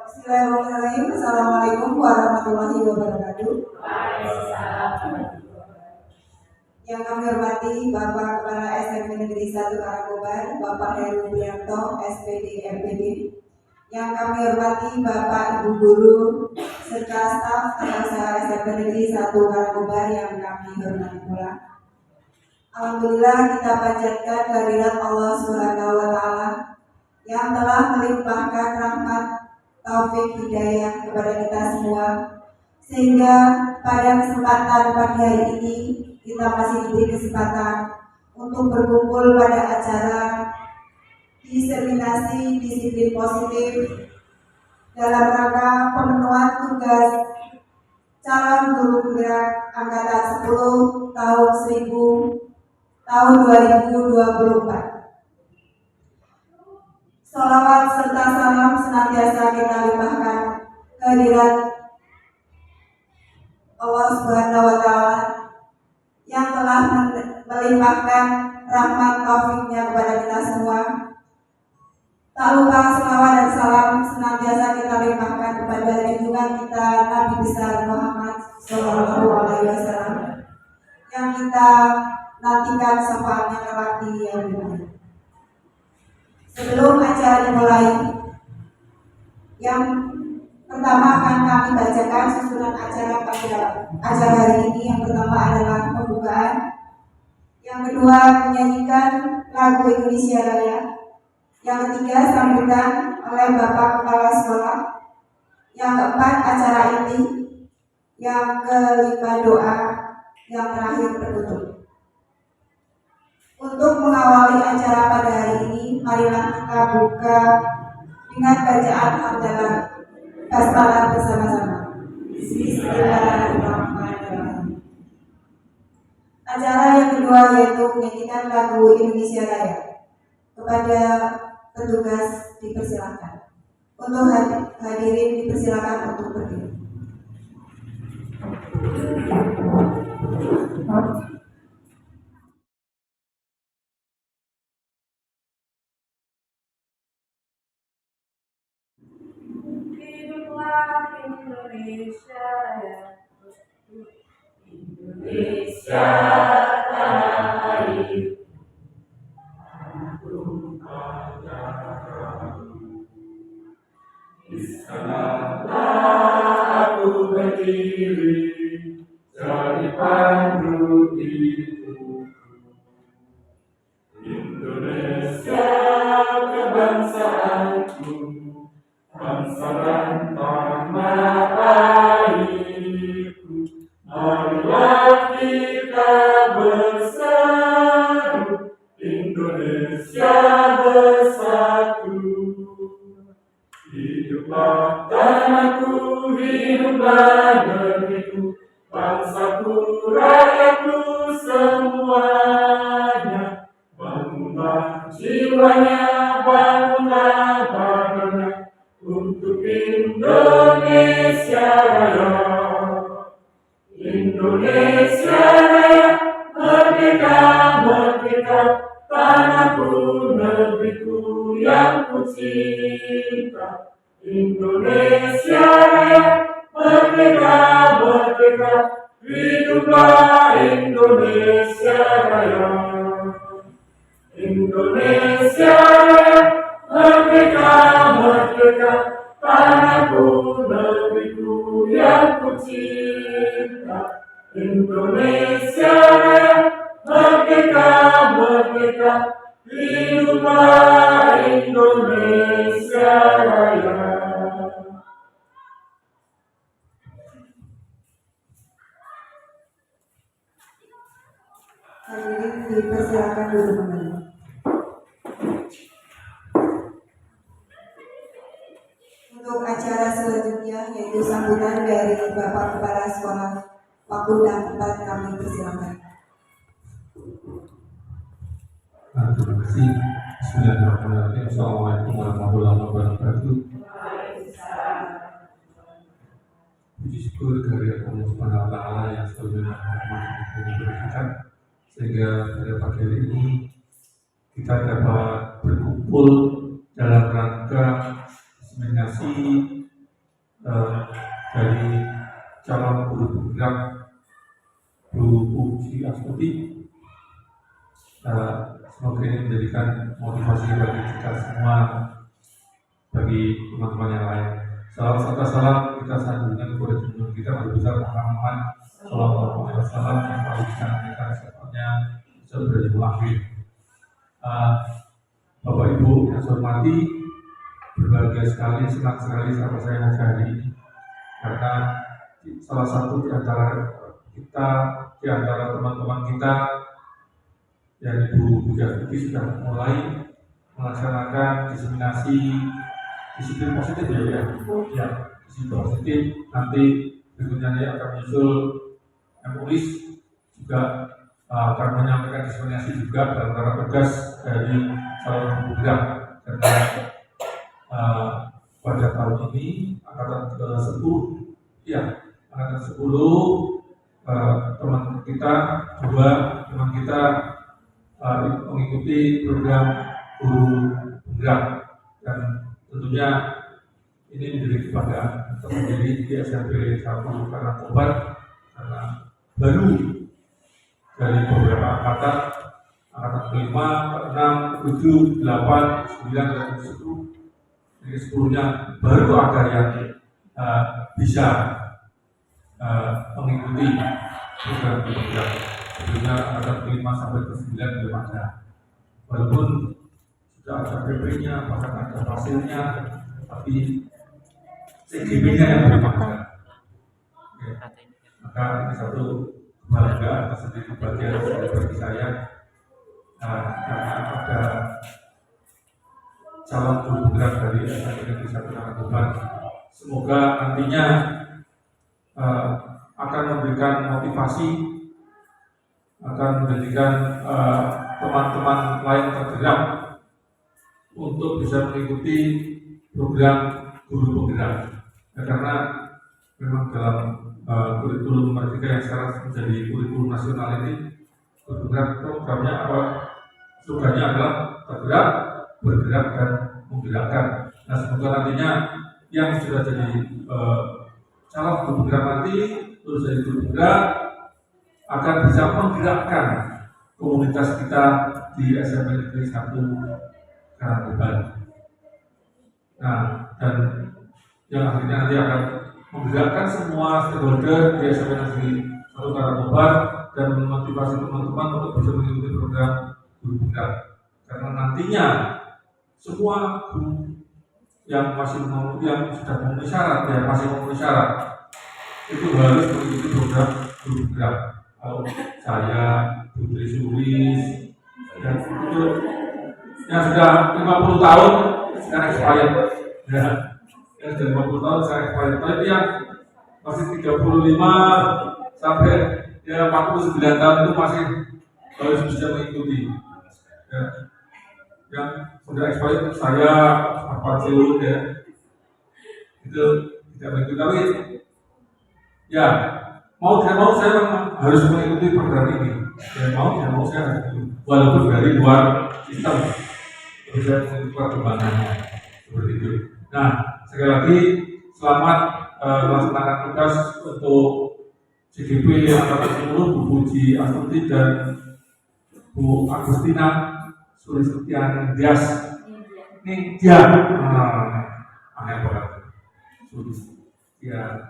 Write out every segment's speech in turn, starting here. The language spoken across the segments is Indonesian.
Bismillahirrahmanirrahim. Assalamualaikum warahmatullahi wabarakatuh. Yang kami hormati Bapak Kepala SMP Negeri 1 Karangkobar, Bapak Heru Prianto, SPD MPD. Yang kami hormati Bapak Ibu Guru serta staf Tata SMP Negeri 1 Karangkobar yang kami hormati pula. Alhamdulillah kita panjatkan kehadirat Allah Subhanahu wa taala yang telah melimpahkan rahmat, taufik, hidayah kepada kita semua, sehingga pada kesempatan pagi hari ini kita masih diberi kesempatan untuk berkumpul pada acara diseminasi disiplin positif dalam rangka pemenuhan tugas calon guru penggerak angkatan 10 tahun 2024. Salawat serta salam senantiasa kita limpahkan kehadirat Allah Subhanahu wa taala yang telah melimpahkan rahmat taufiknya kepada kita semua. Tak lupa salawat dan salam senantiasa kita limpahkan kepada junjungan kita Nabi besar Muhammad Shallallahu Alaihi Wasallam yang kita nantikan syafaatnya kelak di dunia. Sebelum acara dimulai, yang pertama akan kami bacakan susunan acara pada acara hari ini. Yang pertama adalah pembukaan, yang kedua menyanyikan lagu Indonesia Raya, yang ketiga sambutan oleh Bapak Kepala Sekolah, yang keempat acara inti, yang kelima doa, yang terakhir penutup. Untuk mengawali acara pada hari ini, marilah kita buka dengan bacaan hamdalah basmalah bersama-sama. Bismillahirrahmanirrahim. Acara yang kedua yaitu menyanyikan lagu Indonesia Raya. Kepada petugas dipersilakan. Untuk hadirin dipersilakan untuk berdiri. Hiduplah Indonesia Raya, Indonesia tanah air. Di sanalah aku berdiri, jadi pandu hidupku. Indonesia kebangsaanku, bangsa dan tanah airku. Marilah kita bersatu, Indonesia bersatu. Hiduplah tanahku, hiduplah negeriku, bangsaku, rakyatku semuanya. Bangunlah jiwanya, bangunlah badannya, untuk Indonesia Raya. Indonesia Raya, merdeka, merdeka, tanahku, negeriku yang ku cinta. Indonesia Raya, merdeka, merdeka, hiduplah Indonesia Raya. Indonesia Raya, merdeka, merdeka, tanahku, negeriku yang ku cinta. Indonesia Raya, merdeka, merdeka, hiduplah Indonesia Raya. Hadirin dipersilakan duduk kembali. Untuk acara selanjutnya yaitu sambutan dari Bapak Kepala Sekolah, waktu dan tempat kami persilakan. Terima kasih. Bismillahirrahmanirrahim. Assalamualaikum warahmatullahi wabarakatuh. Puji syukur kehadirat Allah Subhanahu wa taala yang selalu memberikan sehingga pada pagi hari ini kita dapat berkumpul dalam rangka diseminasi semoga ini menjadikan motivasi bagi kita semua, bagi teman-teman yang lain. Salam serta salam kita sanjungan kepada junjungan kita Nabi besar Muhammad Sallallahu Alaihi Wasallam yang selalu kita kita sifatnya sebelum akhir. Bapak Ibu yang saya hormati, berbahagia sekali, senang sekali sama saya hari ini karena salah satu di antara kita, di antara teman-teman kita yang Ibu Bujastuti sudah mulai melaksanakan diseminasi disiplin positif ya, disiplin positif. Nanti berikutnya dia akan menyusul MUIS juga akan menyampaikan diseminasi juga dalam rangka tugas dari calon penggerak karena pada tahun ini angkatan ke-10 angkatan 10 teman kita mengikuti program guru penggerak dan tentunya ini menjadi kebanggaan untuk menjadi di SMP 1 Karangkobar karena baru dari beberapa angkatan kelima, ke-6, ke-7, 8, 9, dan 10 jadi 10-nya baru ada yang bisa mengikuti program penggerak. Sebelumnya angkatan kelima sampai ke-9 belum ada, walaupun sudah ada PP-nya, bahkan ada hasilnya, tapi CGP-nya yang belum ada. Maka ini satu kebahagiaan tersendiri bagian bagi saya karena ada calon guru penggerak dari SMP Negeri 1 Karangkobar. Semoga nantinya akan memberikan motivasi, akan menjadikan teman-teman lain tergerak untuk bisa mengikuti program guru penggerak. Karena memang dalam kurikulum Merdeka yang sekarang menjadi kurikulum nasional ini, guru penggerak programnya apa? Slogannya adalah tergerak, bergerak, dan menggerakkan. Nah, semoga nantinya yang sudah jadi calon guru penggerak nanti, terus jadi guru penggerak akan bisa menggerakkan komunitas kita di SMP Negeri 1 Karangkobar. Nah, dan yang akhirnya nanti akan menggerakkan semua stakeholder di SMP Negeri 1 Karangkobar dan memotivasi teman-teman untuk bisa mengikuti program guru penggerak. Karena nantinya semua guru yang sudah memenuhi syarat, yang masih memenuhi syarat itu harus mengikuti program guru penggerak. Kalau saya, Putri Sulis, dan itu yang sudah 50 tahun sekarang expired, yang sudah 50 tahun sekarang expired. Tapi yang masih 35 sampai 49 tahun itu masih harus bisa mengikuti. Yang sudah expired saya, Pak Cilu itu tidak mengikuti. Tapi mau tidak mau saya memang harus mengikuti program ini. Mau tidak mau saya harus mengikuti. Walaupun dari luar sistem, bisa mengikuti perkembangannya seperti itu. Nah, sekali lagi selamat melaksanakan tugas untuk CGP angkatan 10 Bu Puji Astuti dan Bu Agustina Sulistiani Dias. Ninggia, aneh banget. Sulistiani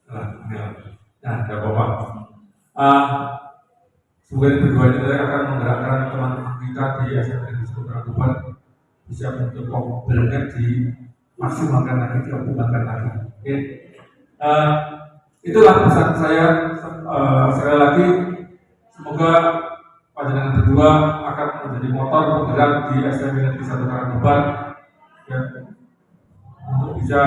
Nah, tidak apa-apa. Semoga berdua ini akan menggerakkan teman-teman kita di SMP Negeri 1 Karangkobar bisa untuk benar dimaksimalkan lagi, dioptimalkan lagi. Oke. Itulah pesan saya. Sekali lagi, semoga panjenengan berdua akan menjadi motor penggerak di SMP Negeri 1 Karangkobar untuk bisa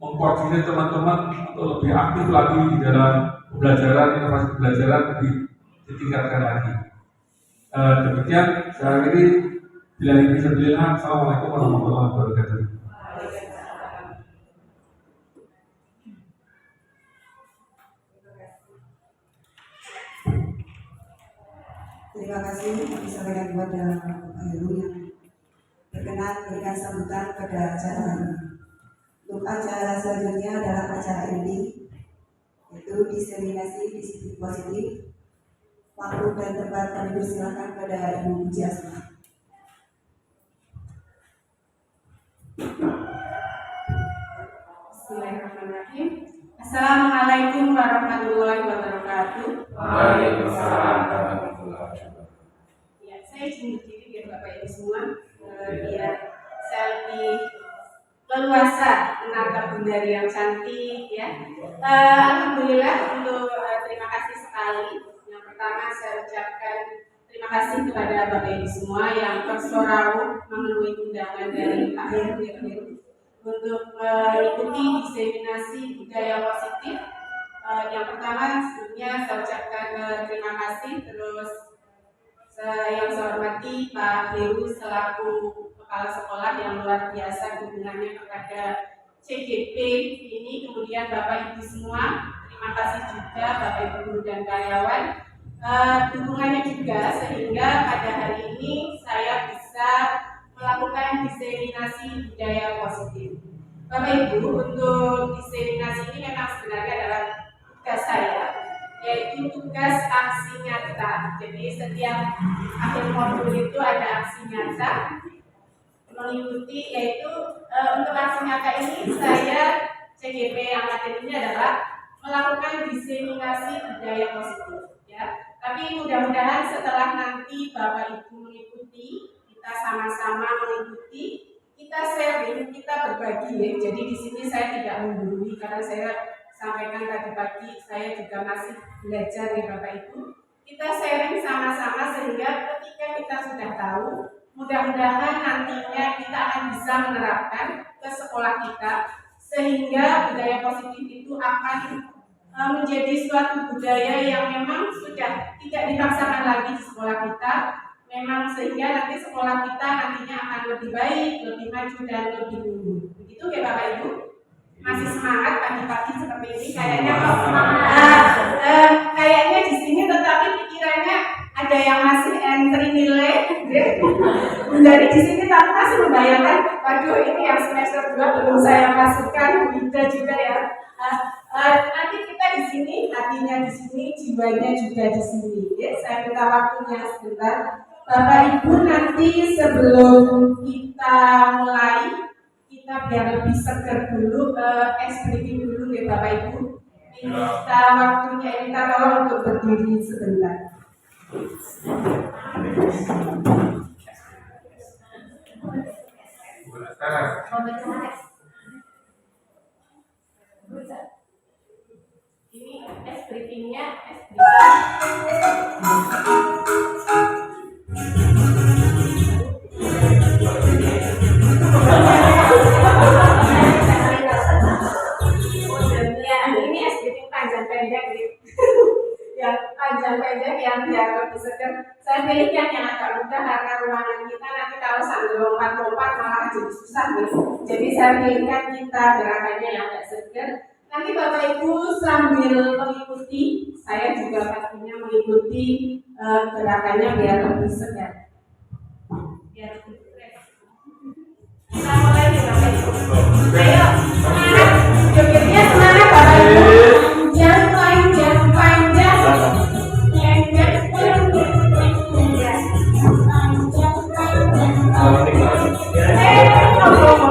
mengkoordinir teman-teman untuk lebih aktif lagi di dalam pembelajaran, inovasi pembelajaran lebih ditingkatkan lagi. Demikian saya akhiri. Bila ini bisa dilihat, Assalamualaikum warahmatullahi wabarakatuh. Terima kasih kami sampaikan kepada Pak Heru yang berkenan memberikan sambutan pada acara ini. Untuk acara selanjutnya adalah acara inti, yaitu diseminasi disiplin positif Waktu dan tempat kami persilakan kepada Ibu Jasmine. Bismillahirrahmanirrahim. Assalamualaikum warahmatullahi wabarakatuh. Waalaikumsalam warahmatullahi wabarakatuh. Ya, saya izin berdiri biar Bapak Ibu semua biar saya lebih leluasa menatap bundari yang cantik ya. Alhamdulillah untuk terima kasih sekali. Yang pertama saya ucapkan terima kasih kepada Bapak Ibu semua yang tersorau memenuhi undangan dari Pak Heru untuk mengikuti diseminasi budaya positif. Yang pertama sebelumnya saya ucapkan terima kasih, terus yang saya hormati Pak Heru selaku kepala sekolah yang luar biasa dukungannya kepada CGP ini, kemudian Bapak Ibu semua terima kasih juga Bapak Ibu guru dan karyawan dukungannya juga sehingga pada hari ini saya bisa melakukan diseminasi budaya positif. Bapak Ibu, untuk diseminasi ini memang sebenarnya adalah tugas saya, yaitu tugas aksi nyata. Jadi setiap akhir modul itu ada aksi nyata mengikuti, yaitu untuk aksi nyata ini saya CGP angkatan ini adalah melakukan diseminasi budaya positif ya. Tapi mudah-mudahan setelah nanti Bapak Ibu mengikuti, kita sama-sama mengikuti, kita sharing, kita berbagi ya. Jadi di sini saya tidak menggurui karena saya sampaikan tadi pagi saya juga masih belajar ya Bapak Ibu. Kita sharing sama-sama sehingga ketika kita sudah tahu, mudah-mudahan nantinya kita akan bisa menerapkan ke sekolah kita sehingga budaya positif itu akan menjadi suatu budaya yang memang sudah tidak dipaksakan lagi di sekolah kita, memang sehingga nanti sekolah kita nantinya akan lebih baik, lebih maju dan lebih unggul. Begitu ya Bapak Ibu? Masih semangat pagi-pagi seperti ini kayaknya kok kayaknya di sini, tetapi pikirannya ada yang masih entry nilai. Dari di sini tapi masih membayangkan, waduh ini yang semester 2 belum saya masukkan, Wida juga ya. Nanti kita di sini, hatinya di sini, jiwanya juga di sini. Ya, saya minta waktunya sebentar. Bapak Ibu nanti sebelum kita mulai, kita biar lebih seger dulu, briefing dulu ya Bapak Ibu. Minta waktunya, minta tolong untuk berdiri sebentar. Ini briefingnya, ini briefing panjang pendek yang panjang pendek yang biar lebih segar. Saya pilihkan yang agak mudah karena ruangan kita nanti kalau sambil lompat-lompat malah jadi susah nih. Jadi saya pilihkan kita gerakannya yang agak segar. Nanti Bapak Ibu sambil mengikuti, saya juga pastinya mengikuti gerakannya biar lebih segar. Biar lebih fresh. Kita mulai nih Bapak Ibu. Ayo, semangat. Jogetnya semangat Bapak Ibu. Panjang,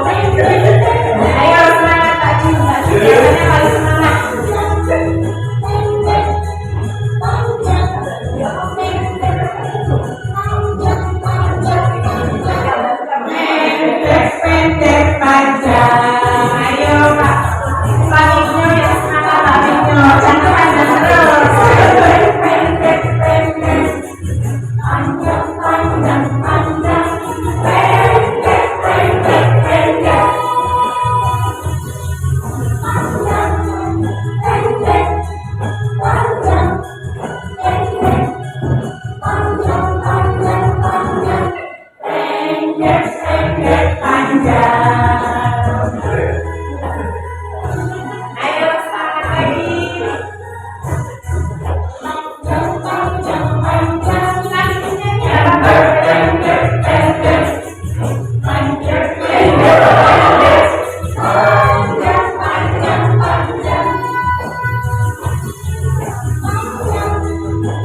panjang, ayo semangat Pak Jum, biasanya paling semangat. Pendek, panjang. Ayo Pak, Pak Ibnu ya semangat Pak Ibnu, jangan panjang terus. Pendek, pendek, panjang, panjang, panjang. Pendek, pendek, pendek.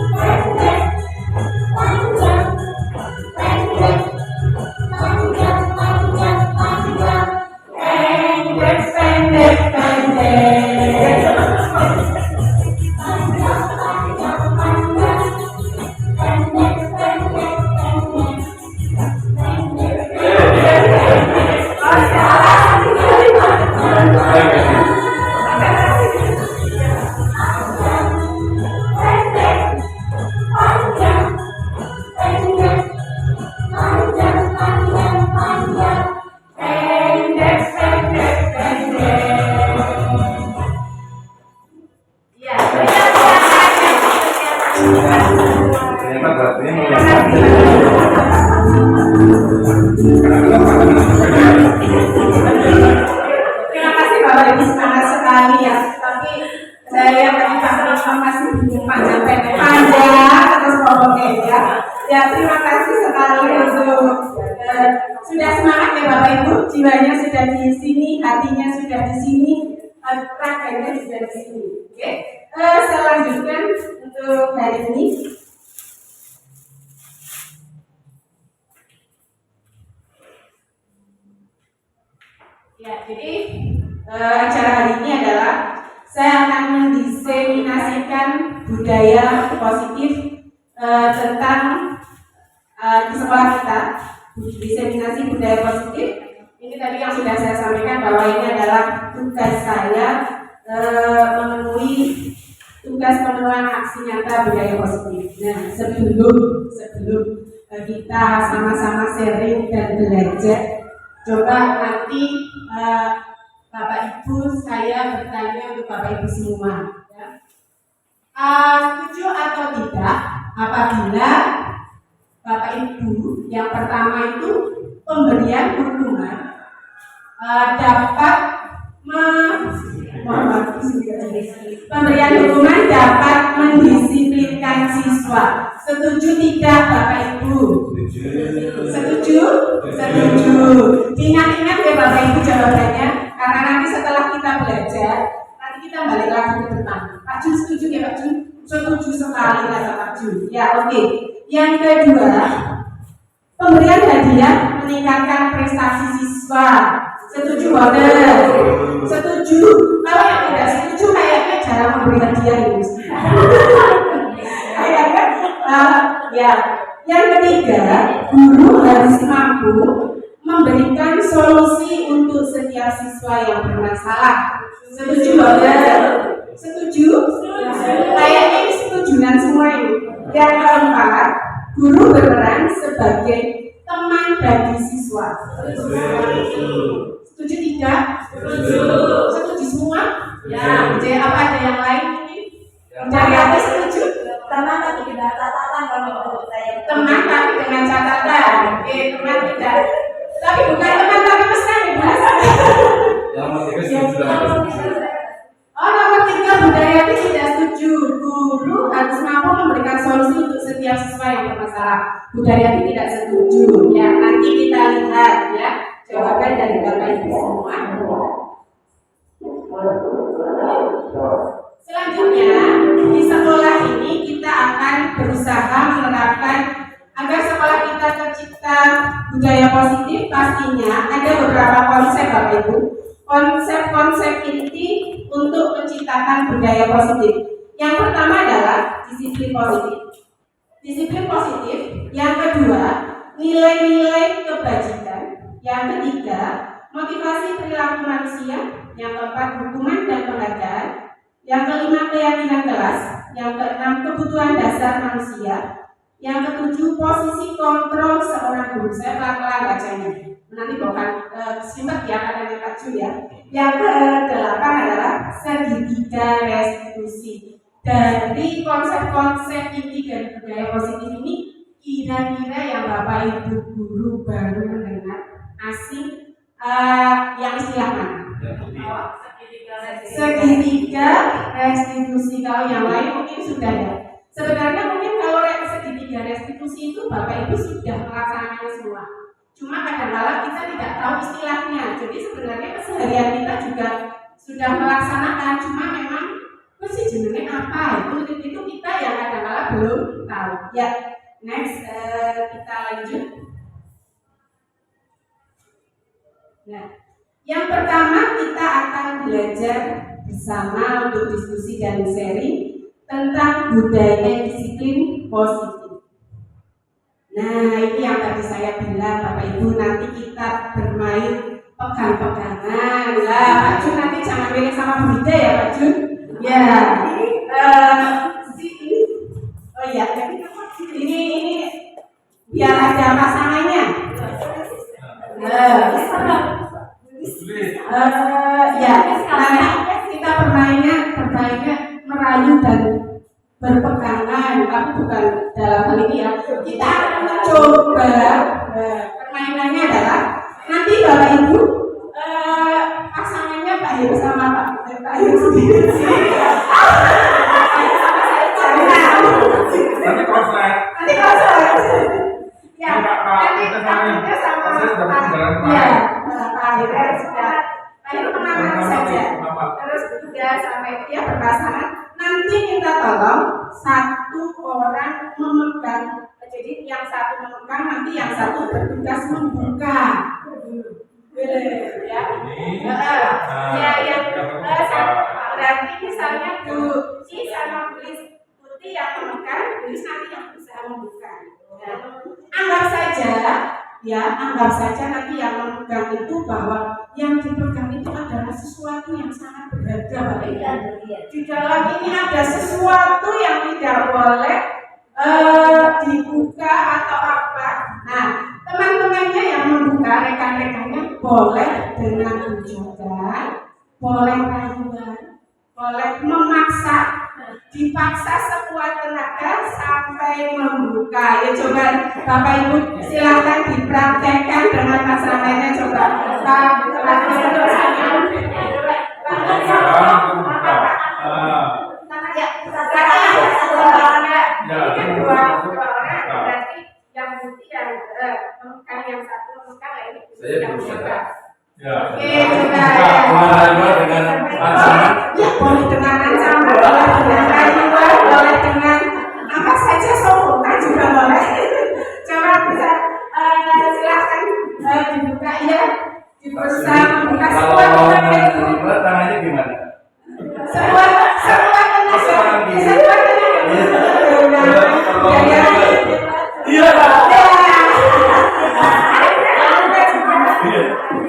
Pendek, Terima kasih Bapak Ibu, semangat sekali ya. Tapi saya tadi masih bingung panjang terus ngomongnya ya. Ya terima kasih sekali untuk sudah semangat ya Bapak Ibu, jiwanya sudah di sini, hatinya sudah di sini, raganya sudah di sini. Oke, saya lanjutkan untuk hari ini. Ya, jadi acara hari ini adalah saya akan mendiseminasikan budaya positif tentang di sekolah kita. Diseminasi budaya positif. Ini tadi yang sudah saya sampaikan bahwa ini adalah tugas saya memenuhi tugas pemenuhan aksi nyata budaya positif. Nah, sebelum kita sama-sama sharing dan belajar, coba nanti Bapak Ibu saya bertanya untuk Bapak Ibu semua ya. Setuju atau tidak apabila Bapak Ibu yang pertama itu pemberian hukuman dapat pemberian hukuman dapat mendisiplinkan siswa. Setuju tidak Bapak Ibu? Setuju? Setuju. Ingat-ingat ya Bapak Ibu jawabannya, karena nanti setelah kita belajar, nanti kita balik lagi ke depan. Pak Jun setuju ya Pak Jun? Setuju sekali kata Pak Jun. Ya oke. Yang kedua, pemberian hadiah meningkatkan prestasi siswa. Setuju Bapak? Setuju. Kalau yang tidak setuju kayaknya jarang memberi hadiah ini. Kayaknya ya. Yang ketiga, guru harus mampu memberikan solusi untuk setiap siswa yang bermasalah. Setuju Bapak? Setuju? Kayaknya ini setujuan semua ini. Yang keempat, guru berperan sebagai teman bagi siswa. Setuju tidak? Setuju semua? Ya. Jadi apa ada yang lain ini? Dari atas setuju? Teman tapi dengan catatan kalau menurut saya. Teman tapi dengan catatan. Oke, teman tidak. Tapi bukan teman tapi mesra ya. Oh, nomor 3 budaya itu tidak setuju. Guru harus mampu memberikan solusi untuk setiap siswa yang bermasalah. Budaya itu tidak setuju. Ya, nanti kita lihat ya jawaban dari Bapak Ibu semua. Selanjutnya di sekolah ini kita akan berusaha menerapkan agar sekolah kita tercipta budaya positif. Pastinya ada beberapa konsep Bapak Ibu. Konsep-konsep inti untuk menciptakan budaya positif. Yang pertama adalah disiplin positif. Disiplin positif. Yang kedua, nilai-nilai kebajikan. Yang ketiga, motivasi perilaku manusia. Yang keempat, hukuman dan penghargaan. Yang kelima, keyakinan kelas. Yang keenam, kebutuhan dasar manusia. Yang ketujuh, posisi kontrol seorang guru. Saya pelan-pelan bacanya. Nanti bukan simak ya katanya Pak Ju ya. Yang ke-8 adalah segitiga restitusi. Dari konsep-konsep inti dari budaya positif ini, kira-kira yang Bapak Ibu guru baru mendengar asing yang istilah mana? Segitiga restitusi. Kalau yang lain mungkin sudah ya. Sebenarnya mungkin kalau segitiga restitusi itu Bapak Ibu sudah melaksanakannya semua. Cuma kadang-kadang kita tidak tahu istilahnya. Jadi sebenarnya keseharian kita juga sudah melaksanakan. Cuma memang mesti jenenge apa itu kita yang kadang-kadang belum tahu. Ya, next kita lanjut. Nah, yang pertama kita akan belajar bersama untuk diskusi dan sharing tentang budaya disiplin positif. Nah, ini yang tadi saya bilang Bapak Ibu, nanti kita bermain pegang-pegangan. Lah, Pak Jun nanti jangan milih sama Bu Ida ya Pak Jun. Ya, oh iya, ini biar ada pasangannya. Ya, nanti kita bermainnya merayu dan berpegangan, tapi bukan dalam hal ini ya. Kita akan mencoba permainannya adalah Bapak Ibu, pasangannya Pak Heru sama Pak Heru sendiri sih. Nanti kalau saya Nanti kalau saya, ya, nanti kita takutnya sama saya sudah Pak, berjalan ya, Pak Heru sudah, Pak Heru mengaman saja. apa? Terus sudah sampai dia berpasangan. Nanti kita tolong satu orang memegang. Jadi yang satu memegang, nanti yang satu bertugas membuka. Boleh, ya. Ya, yang berarti misalnya Bu Si sama Bu Putih yang memegang, Bu nanti yang berusaha membuka. Nah, anggap saja nanti yang memegang itu bahwa yang dipegang itu adalah sesuatu yang sangat berharga, Bapak Ibu. Di dalam ini ada sesuatu yang tidak boleh dibuka atau apa. Nah, teman-temannya yang membuka, rekan-rekannya boleh dengan ujukan, boleh rayuan, boleh memaksa, dipaksa sekuat tenaga sampai membuka. Ya coba Bapak Ibu silakan dipraktekkan dengan pasangannya. Coba dua orang berarti yang putih yang memegang yang satu memegang ini yang memegang. Oke, coba dengan pasangan. ya boleh dengan ancaman, boleh dengan rayuan, boleh dengan apa saja, sombongan juga boleh. Coba bisa silakan dibuka ya, berusaha membuka semua tenaga itu. Tangannya gimana? Semua tenaga. Iya, Pak.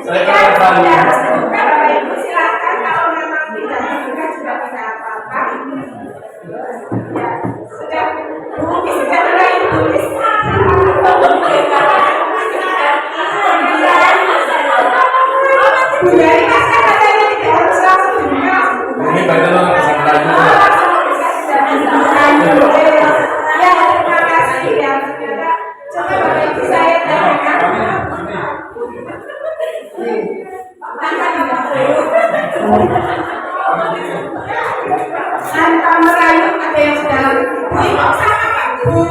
Saya kan Bapak Ibu silakan, kalau memang tidak dibuka juga tidak apa-apa. Ya, sudah mulai tulis. Bu Yari kan katanya tidak harus langsung dibuka. ini baca lo pasang lagi. Ya, terima kasih ya. Coba Bapak Ibu saya tanyakan. Tanpa merayu ada yang sudah Bu Ipong sama Pak Bu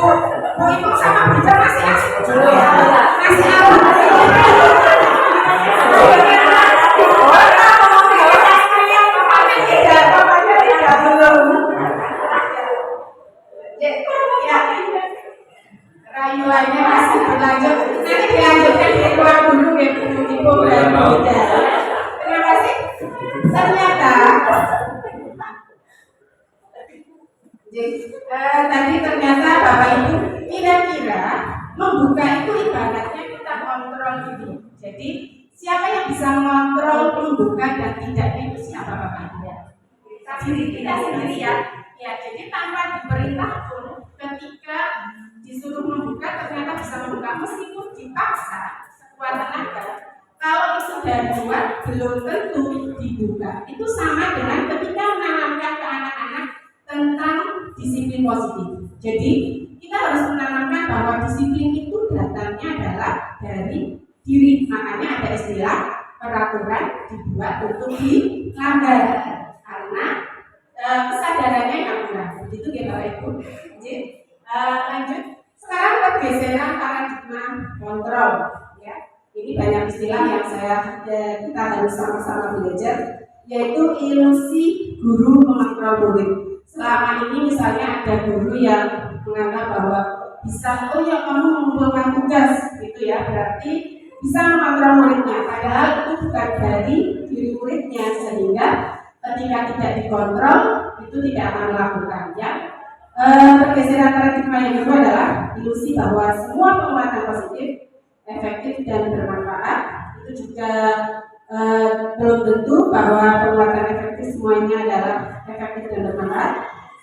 Ipong sama Bu Ipong masih asik dulu ya, masih awal. Tidak belum. Ya, rayuannya masih berlanjut. Nanti dilanjutkan di ruang dulu ya Bu Ipong dan Bu Ida. Terima kasih. Tadi ternyata Bapak Ibu kira-kira membuka itu ibaratnya kita kontrol gitu. Jadi siapa yang bisa mengontrol membuka dan tidaknya itu siapa Bapak Ibu? Diri kita sendiri ya. Ya, jadi tanpa diperintah pun ketika disuruh membuka ternyata bisa membuka meskipun dipaksa sekuat tenaga. Kalau itu dari luar belum tentu dibuka. Itu sama dengan ketika menanamkan ke anak-anak tentang disiplin positif. Jadi kita harus menanamkan bahwa disiplin itu datangnya adalah dari diri. Makanya ada istilah peraturan dibuat untuk dilanggar karena kesadarannya yang kurang. Begitu ya Bapak Ibu. Jadi, lanjut. Sekarang pergeseran paradigma kontrol. Ya, ini banyak istilah yang kita harus sama-sama belajar, yaitu ilusi guru mengontrol murid. Selama ini misalnya ada guru yang menganggap bahwa bisa, oh ya kamu mengumpulkan tugas gitu ya, berarti bisa mengontrol muridnya. Padahal itu bukan dari diri muridnya, sehingga ketika tidak dikontrol itu tidak akan melakukan ya. Pergeseran paradigma yang kedua adalah ilusi bahwa semua penguatan positif efektif dan bermanfaat. Itu juga belum tentu bahwa penguatan efektif semuanya adalah efektif dan bermanfaat.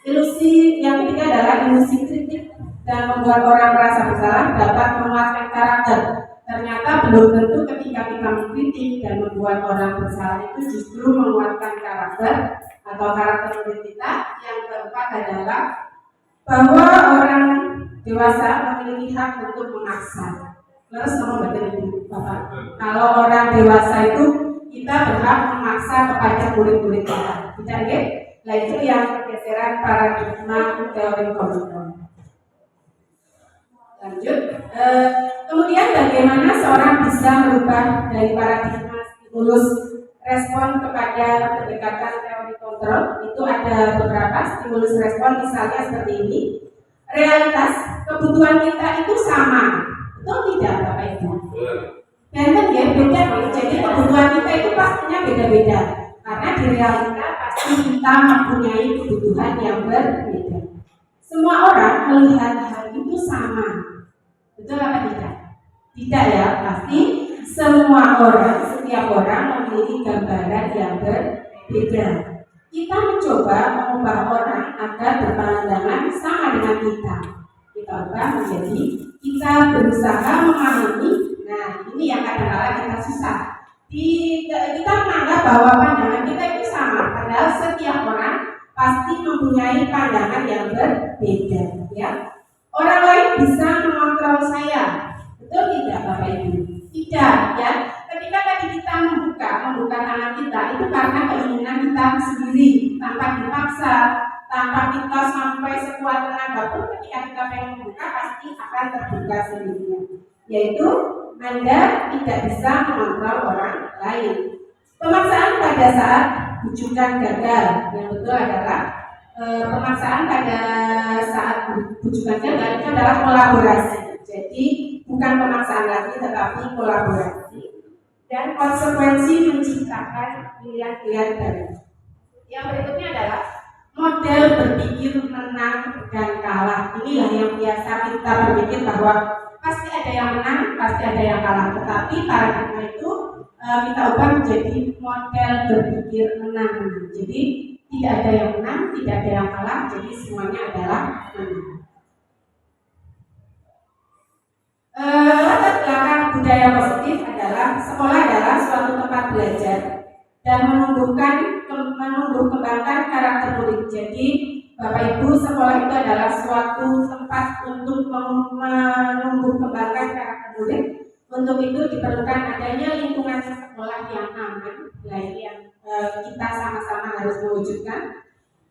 Ilusi yang ketiga adalah ilusi kritik dan membuat orang merasa bersalah dapat menguatkan karakter. Ternyata belum tentu ketika kita mengkritik dan membuat orang bersalah itu justru menguatkan karakter atau karakter kita. Yang keempat adalah bahwa orang dewasa memiliki hak untuk memaksa. Terus sama badan ibu bapak. Kalau orang dewasa itu kita berhak memaksa kepada murid-murid kita. Tidak ya? Nah itu yang pergeseran paradigma teori kontrol. Lanjut. Kemudian bagaimana seorang bisa merubah dari paradigma stimulus respon kepada pendekatan teori kontrol? Itu ada beberapa stimulus respon, misalnya seperti ini. Realitas kebutuhan kita itu sama, betul tidak Bapak Ibu? Dan ya beda nih. Jadi kebutuhan kita itu pastinya beda-beda. Karena di realita pasti kita mempunyai kebutuhan yang berbeda. Semua orang melihat hal itu sama, betul apa tidak? Tidak ya, pasti semua orang, setiap orang memiliki gambaran yang berbeda. Kita mencoba mengubah orang agar berpandangan sama dengan kita. Kita ubah menjadi kita berusaha memahami. Nah, ini yang kadang-kadang kita susah. Kita menganggap bahwa pandangan kita itu sama, padahal setiap orang pasti mempunyai pandangan yang berbeda. Ya, orang lain bisa mengontrol saya, betul tidak Bapak Ibu? Tidak, ya. Ketika tadi kita membuka tangan kita itu karena keinginan kita sendiri, tanpa dipaksa, tanpa kita sampai sekuat tenaga pun. Ketika kita pengen membuka pasti akan terbuka sendirinya. Yaitu Anda tidak bisa mengontrol orang lain. Pemaksaan pada saat bujukan gagal, yang betul adalah pemaksaan pada saat bujukan gagal itu adalah kolaborasi. Jadi bukan pemaksaan lagi tetapi kolaborasi dan konsekuensi menciptakan pilihan-pilihan baru. Yang berikutnya adalah model berpikir menang dan kalah. Inilah yang biasa kita berpikir bahwa pasti ada yang menang, pasti ada yang kalah. Tetapi paradigma itu kita ubah menjadi model berpikir menang. Jadi tidak ada yang menang, tidak ada yang kalah. Jadi semuanya adalah menang. Latar belakang budaya positif adalah sekolah adalah suatu tempat belajar dan menumbuh kembangkan karakter murid. Jadi Bapak Ibu, sekolah itu adalah suatu tempat untuk menumbuh kembangkan karakter murid. Untuk itu diperlukan adanya lingkungan sekolah yang aman. Nah, ini yang kita sama-sama harus mewujudkan.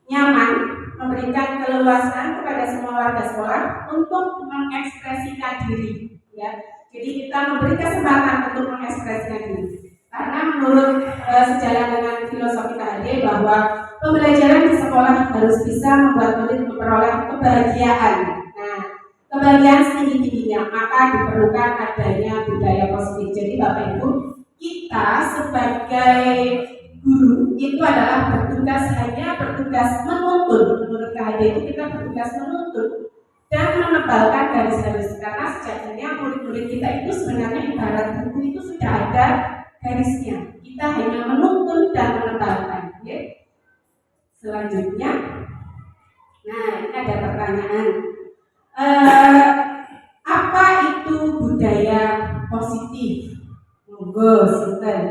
Nyaman, memberikan keleluasan kepada semua warga sekolah untuk mengekspresikan diri. Ya, jadi kita memberi kesempatan untuk mengekspresikan diri. Karena menurut sejalan dengan filosofi KHD bahwa pembelajaran di sekolah harus bisa membuat murid memperoleh kebahagiaan. Nah, kebahagiaan setinggi-tingginya, maka diperlukan adanya budaya positif. Jadi Bapak Ibu, kita sebagai guru itu adalah bertugas menuntun. Menurut KHD itu kita bertugas menuntun dan menebalkan garis-garis. Karena sejatinya murid-murid kita itu sebenarnya ibarat buku itu sudah ada garisnya. Kita hanya menuntun dan menebalkan. Ya. Selanjutnya, nah ini ada pertanyaan. Apa itu budaya positif? Monggo, sinten.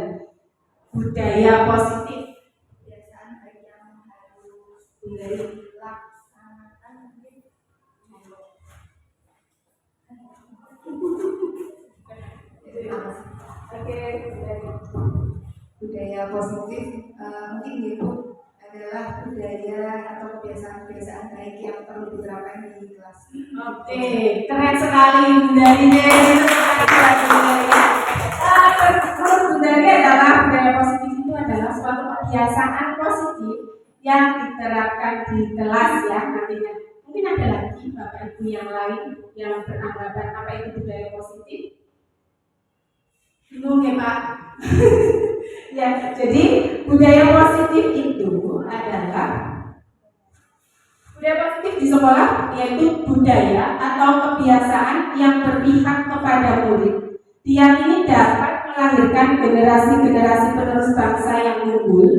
Budaya positif. Kebiasaan baik yang harus dilaksanakan. Oke, budaya positif mungkin Ibu adalah budaya atau kebiasaan-kebiasaan baik yang perlu diterapkan di kelas. Oke, keren sekali Bundarinya. Budaya adalah budaya positif itu adalah suatu kebiasaan positif yang diterapkan di kelas ya nantinya. Mungkin ada lagi Bapak Ibu yang lain yang beranggapan apa itu budaya positif? Bingung ya Pak? Ya, jadi budaya positif itu adalah budaya positif di sekolah yaitu budaya atau kebiasaan yang berpihak kepada murid. Diyakini dapat melahirkan generasi-generasi penerus bangsa yang unggul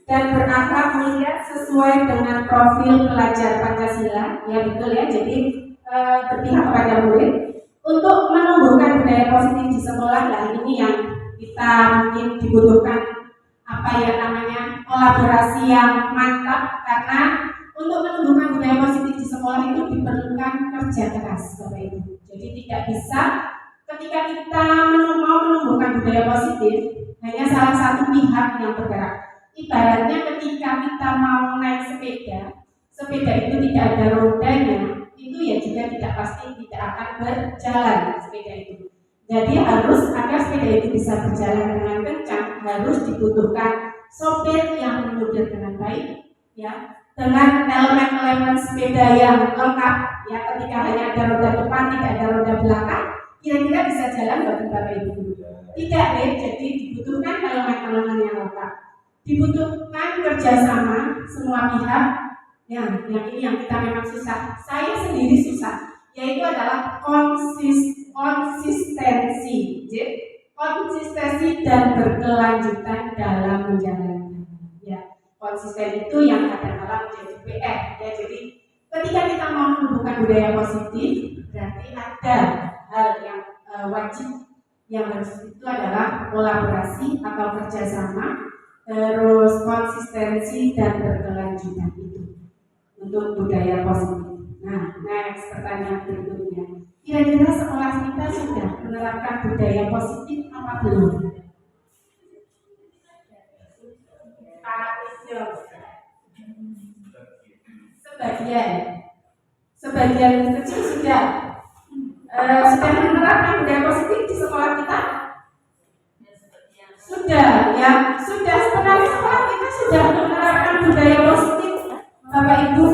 dan berakhlak mulia sesuai dengan profil pelajar Pancasila. Ya betul ya, jadi berpihak kepada murid. Untuk menumbuhkan budaya positif di sekolah, nah ini yang kita mungkin dibutuhkan kolaborasi yang mantap, karena untuk menumbuhkan budaya positif di sekolah itu diperlukan kerja keras Bapak Ibu. Jadi tidak bisa ketika kita mau menumbuhkan budaya positif, hanya salah satu pihak yang bergerak. Ibaratnya ketika kita mau naik sepeda, sepeda itu tidak ada rodanya, itu ya juga tidak pasti tidak akan berjalan sepeda itu. Jadi harus agar sepeda itu bisa berjalan dengan kencang, harus dibutuhkan sopir yang menyetir dengan baik, ya, dengan elemen-elemen sepeda yang lengkap, ya. Ketika hanya ada roda depan, tidak ada roda belakang, kira-kira bisa jalan bagi Bapak Ibu? Tidak, ya. Jadi dibutuhkan elemen-elemen yang lengkap, dibutuhkan kerjasama semua pihak. Yang ini yang kita memang susah. Saya sendiri susah, yaitu adalah konsistensi. Jadi, konsistensi dan berkelanjutan dalam menjalankan. Ya, konsisten itu yang kadang-kadang menjadi PR. Ya, jadi ketika kita mau menumbuhkan budaya positif, berarti ada hal yang wajib yang harus itu adalah kolaborasi atau kerjasama, terus konsistensi dan berkelanjutan itu untuk budaya positif. Nah, next pertanyaan berikutnya. Kira-kira sekolah kita sudah menerapkan budaya positif apa belum? Sebagian kecil sudah menerapkan budaya positif di sekolah kita. Sudah, ya, sudah sebenarnya sekolah kita sudah menerapkan budaya positif, Bapak Ibu.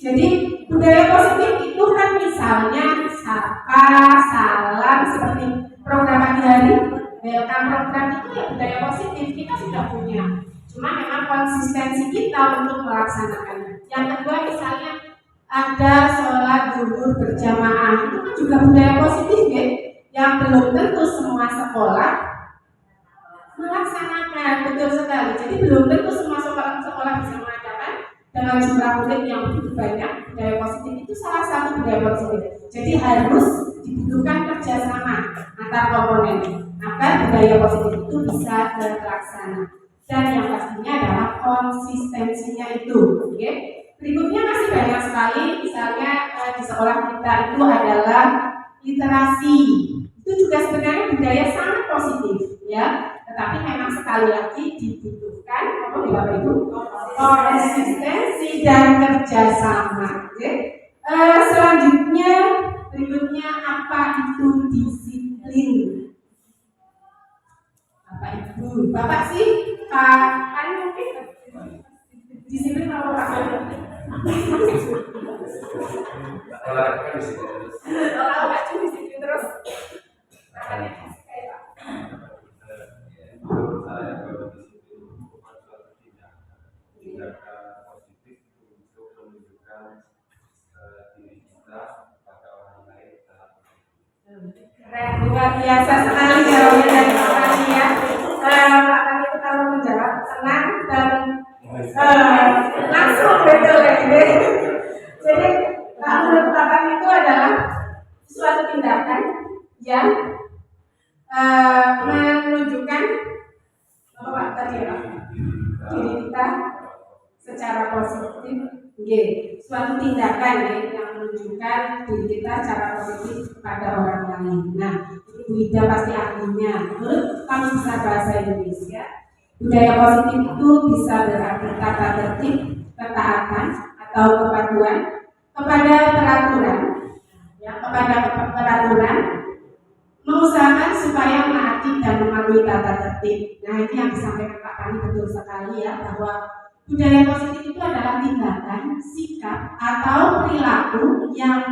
Jadi budaya positif itu kan misalnya sapa, salam, seperti program pagi hari, welcome program itu ya budaya positif kita sudah punya. Cuma memang konsistensi kita untuk melaksanakannya. Yang kedua misalnya ada sholat zuhur berjamaah, itu kan juga budaya positif ya, yang belum tentu semua sekolah melaksanakan, betul sekali. Jadi belum tentu semua sekolah bisa mengadakan dengan jumlah murid yang begitu banyak. Budaya positif itu salah satu budaya positif. Jadi harus dibutuhkan kerjasama antar komponen agar budaya positif itu bisa terlaksana. Dan yang pastinya adalah konsistensinya itu. Oke? Berikutnya masih banyak sekali. Misalnya di sekolah kita itu adalah literasi. Itu juga sebenarnya budaya sangat positif, ya. Tetapi memang sekali lagi dibutuhkan apa ya Bapak Ibu? Konsistensi dan kerjasama. Selanjutnya berikutnya apa itu disiplin? Bapak Ibu, Bapak sih Pak mungkin disiplin apa Pak? Olahraga kan disiplin. Olahraga cuma disiplin terus. Keren, luar biasa sekali jawaban dari Pak Tani ya. Pak Tani itu kalau menjawab tenang dan langsung betul ya. Jadi menurut Pak Tani itu adalah suatu tindakan yang menunjukkan apa Pak tadi ya Pak? Diri kita secara positif, suatu tindakan yang menunjukkan diri kita secara positif kepada orang lain. Nah, Ibu Ida pasti ahlinya. Menurut kamu bisa bahasa Indonesia, budaya positif itu bisa berarti tata tertib, ketaatan atau kepatuhan kepada peraturan, ya, kepada peraturan, mengusahakan supaya menaati dan mematuhi tata tertib. Nah, ini yang disampaikan Pak Tani betul sekali ya, bahwa budaya positif itu adalah tindakan, sikap, atau perilaku yang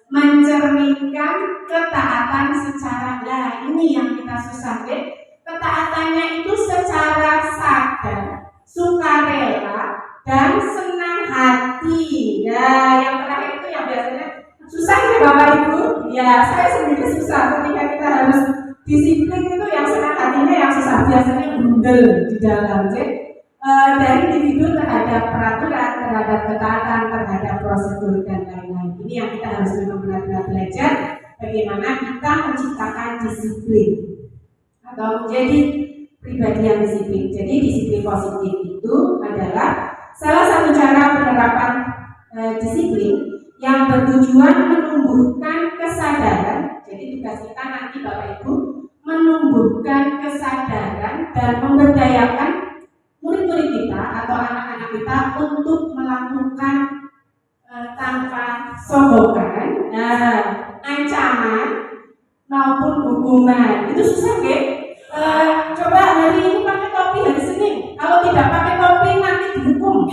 mencerminkan ketaatan secara, nah ini yang kita susah deh. Ketaatannya itu secara sadar, sukarela, dan senang hati. Nah, yang terakhir itu yang biasanya susah ya Bapak Ibu. Ya, saya sendiri susah ketika kita harus disiplin itu yang senang hatinya yang susah, biasanya bundel di dalam. Dari individu terhadap peraturan, terhadap ketaatan, terhadap prosedur dan lain-lain. Ini yang kita harus benar-benar belajar bagaimana kita menciptakan disiplin atau menjadi pribadi yang disiplin. Jadi disiplin positif itu adalah salah satu cara penerapan disiplin yang bertujuan menumbuhkan kesadaran. Jadi Jadi tugas kita nanti Bapak Ibu menumbuhkan kesadaran dan memberdayakan murid-murid kita atau anak-anak kita untuk melakukan tanpa sogokan, ancaman maupun hukuman. Itu susah, Kek. Coba hari ini pakai topi hari Senin. Kalau tidak pakai topi nanti dihukum.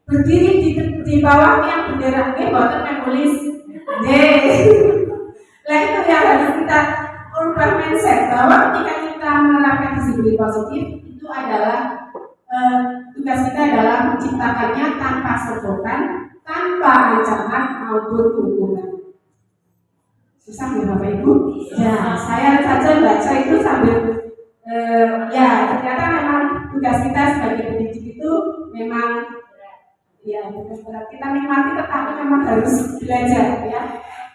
Berdiri di bawah yang bendera, buatan menulis. Nah itu yang harus kita ubah mindset bahwa ketika kita menerapkan disiplin positif itu adalah tugas kita adalah menciptakannya tanpa sogokan, tanpa ancaman maupun hukuman. Susah ya Bapak Ibu? Ya, saya saja baca itu sambil ya ternyata memang tugas kita sebagai pendidik itu memang ya tugas berat. Kita nikmati tetapi memang harus belajar ya.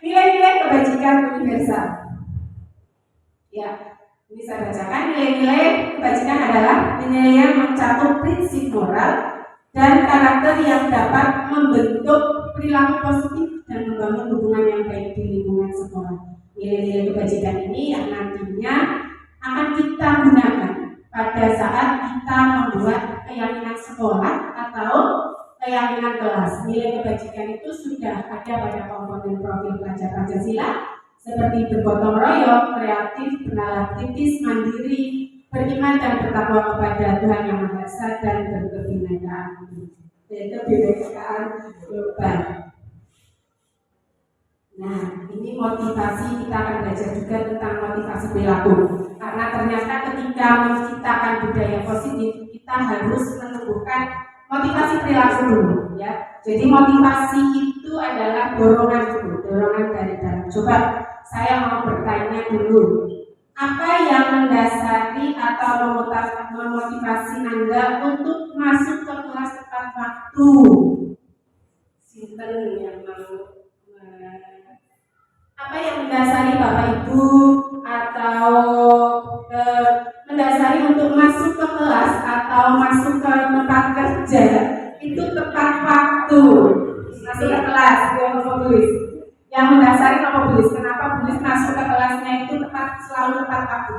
Nilai-nilai kebajikan universal. Ya, ini saya bacakan nilai-nilai kebajikan adalah nilai yang mencakup prinsip moral dan karakter yang dapat membentuk perilaku positif dan membangun hubungan yang baik di lingkungan sekolah. Nilai-nilai kebajikan ini yang nantinya akan kita gunakan pada saat kita membuat keyakinan sekolah atau keyakinan kelas. Nilai kebajikan itu sudah ada pada komponen profil pelajar Pancasila seperti bergotong royong, kreatif, bernalar kritis, mandiri, beriman dan bertakwa kepada Tuhan Yang Maha Esa dan berkebinekaan global. Nah, ini motivasi, kita akan belajar juga tentang motivasi perilaku. Karena ternyata ketika menciptakan budaya positif, kita harus menumbuhkan motivasi perilaku dulu, ya. Jadi motivasi itu adalah dorongan dulu, dorongan dari dalam. Coba saya mau bertanya dulu, apa yang mendasari atau memotivasi Anda untuk masuk ke kelas tepat waktu? Sinten yang mau? Apa yang mendasari Bapak Ibu atau mendasari untuk masuk ke kelas atau masuk ke tempat kerja itu tepat waktu? Masuk ke kelas, yang mendasari apa Bulis? Kenapa Bulis masuk ke kelasnya itu selalu tepat waktu?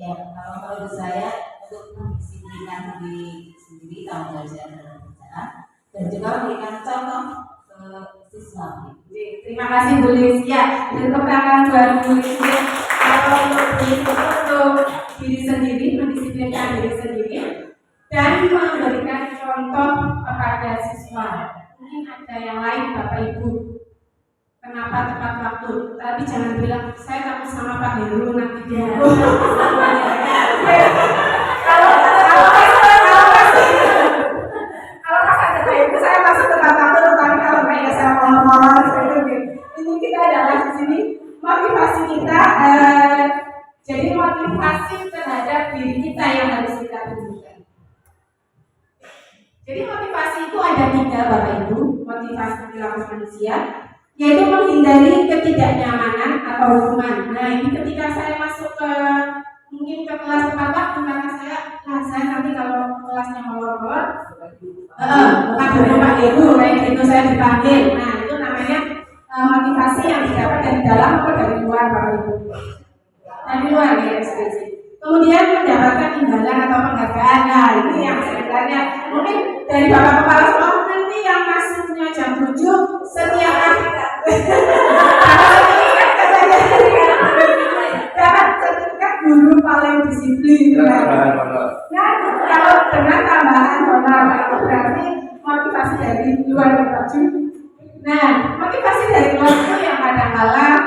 Ya, kalau saya untuk mendisiplinkan diri sendiri dalam belajar dan berbicara dan juga memberikan contoh ke siswa. Terima kasih Bulis. Ya, tepuk tangan buat Bulis. Kalau untuk diri sendiri, mendisiplinkan diri sendiri dan memberikan contoh kepada siswa. Mungkin ada yang lain Bapak Ibu. Kenapa tepat waktu? Tapi jangan bilang saya takut sama Pak Heru nanti dia. Kalau pas ada Pak Heru saya masuk tepat waktu, tapi kalau kayak saya molor-molor seperti itu. Ini kita adalah di sini motivasi kita. Jadi motivasi terhadap diri kita yang harus kita tunjukkan. Jadi motivasi itu ada 3 Bapak Ibu. Motivasi perilaku manusia, yaitu menghindari ketidaknyamanan atau hukuman. Nah ini ketika saya masuk ke mungkin ke kelas tepat waktu karena saya nanti kalau kelasnya molor-molor bukan dulu Pak Ibu kayak gitu saya dipanggil. Nah itu namanya motivasi yang didapat dari dalam atau dari luar Bapak Ibu. Dari luar ya ekspresi. Kemudian mendapatkan imbalan atau penghargaan. Nah ini yang sebenarnya mungkin dari Bapak Kepala Sekolah nanti yang masuknya jam 7 setiap dapat sertifikat guru paling disiplin. Nah, kalau dengan tambahan honor itu berarti motivasi dari luar baju. Nah, motivasi dari luar itu yang kadang-kadang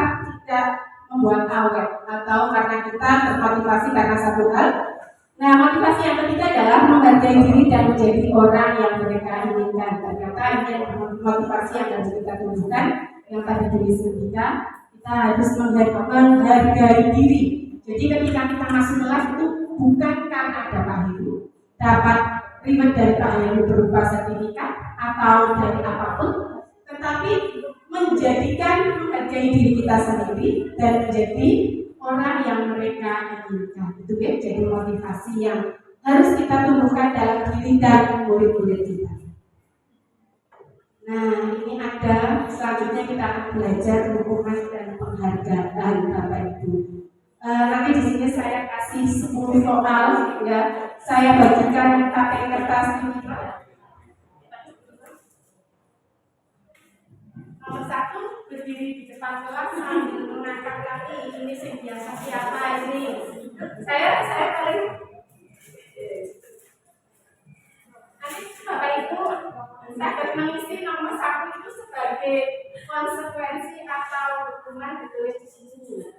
tidak membuat awet atau karena kita termotivasi karena satu hal. Nah, motivasi yang ketiga adalah menghargai diri dan menjadi orang yang mereka inginkan. Ternyata ini motivasi yang harus kita tunjukkan. Yang tadi tulis kita harus menghargai diri. Jadi ketika kita masuk kelas itu bukan karena ada Pak Heru, dapat reward dari Pak Heru berupa sertifikat atau dari apapun, tetapi menghargai diri kita sendiri dan menjadi orang yang mereka inginkan. Itu ya, jadi motivasi yang harus kita tumbuhkan dalam diri dan murid-murid kita. Nah, ini ada selanjutnya kita akan belajar hukuman dan penghargaan Bapak Ibu. Nanti di sini saya kasih 10 soal, ya. Saya bagikan pakai kertas ini. Nomor 1, berdiri di depan kelas sambil mengangkat kaki. Ini sih biasa siapa ini? Saya paling. Nanti Bapak Ibu dapat mengisi nomor 1 itu sebagai konsekuensi atau hukuman ditulis di sini.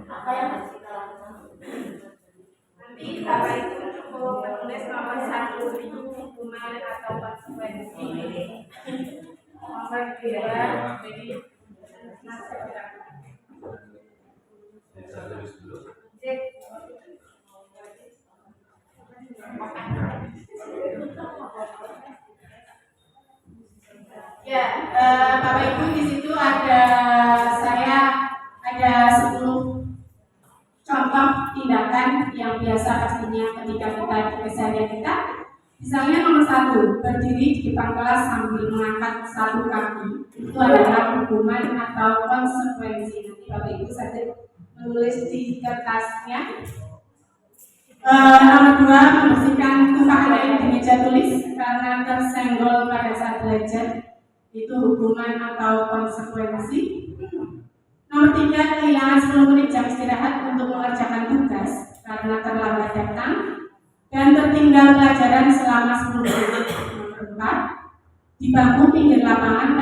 Apa yang harus kita lakukan? Nanti Bapak Ibu cukup menulis nomor 1 itu hukuman atau konsekuensi. Nomor 2 jadi ya, Bapak Ibu di situ ada 10 contoh tindakan yang biasa pastinya ketika kita di keseharian kita. Misalnya nomor 1, berdiri di depan kelas sambil mengangkat satu kaki. Itu adalah hukuman atau konsekuensi. Nanti Bapak Ibu saja menulis di kertasnya. Nomor 2, membersihkan tumpahan air di meja tulis karena tersenggol pada saat belajar. Itu hukuman atau konsekuensi. Nomor 3, kehilangan 10 menit jam istirahat untuk mengerjakan tugas karena terlambat datang dan tertinggal pelajaran selama 10 menit. Nomor 4, di bangku pinggir lapangan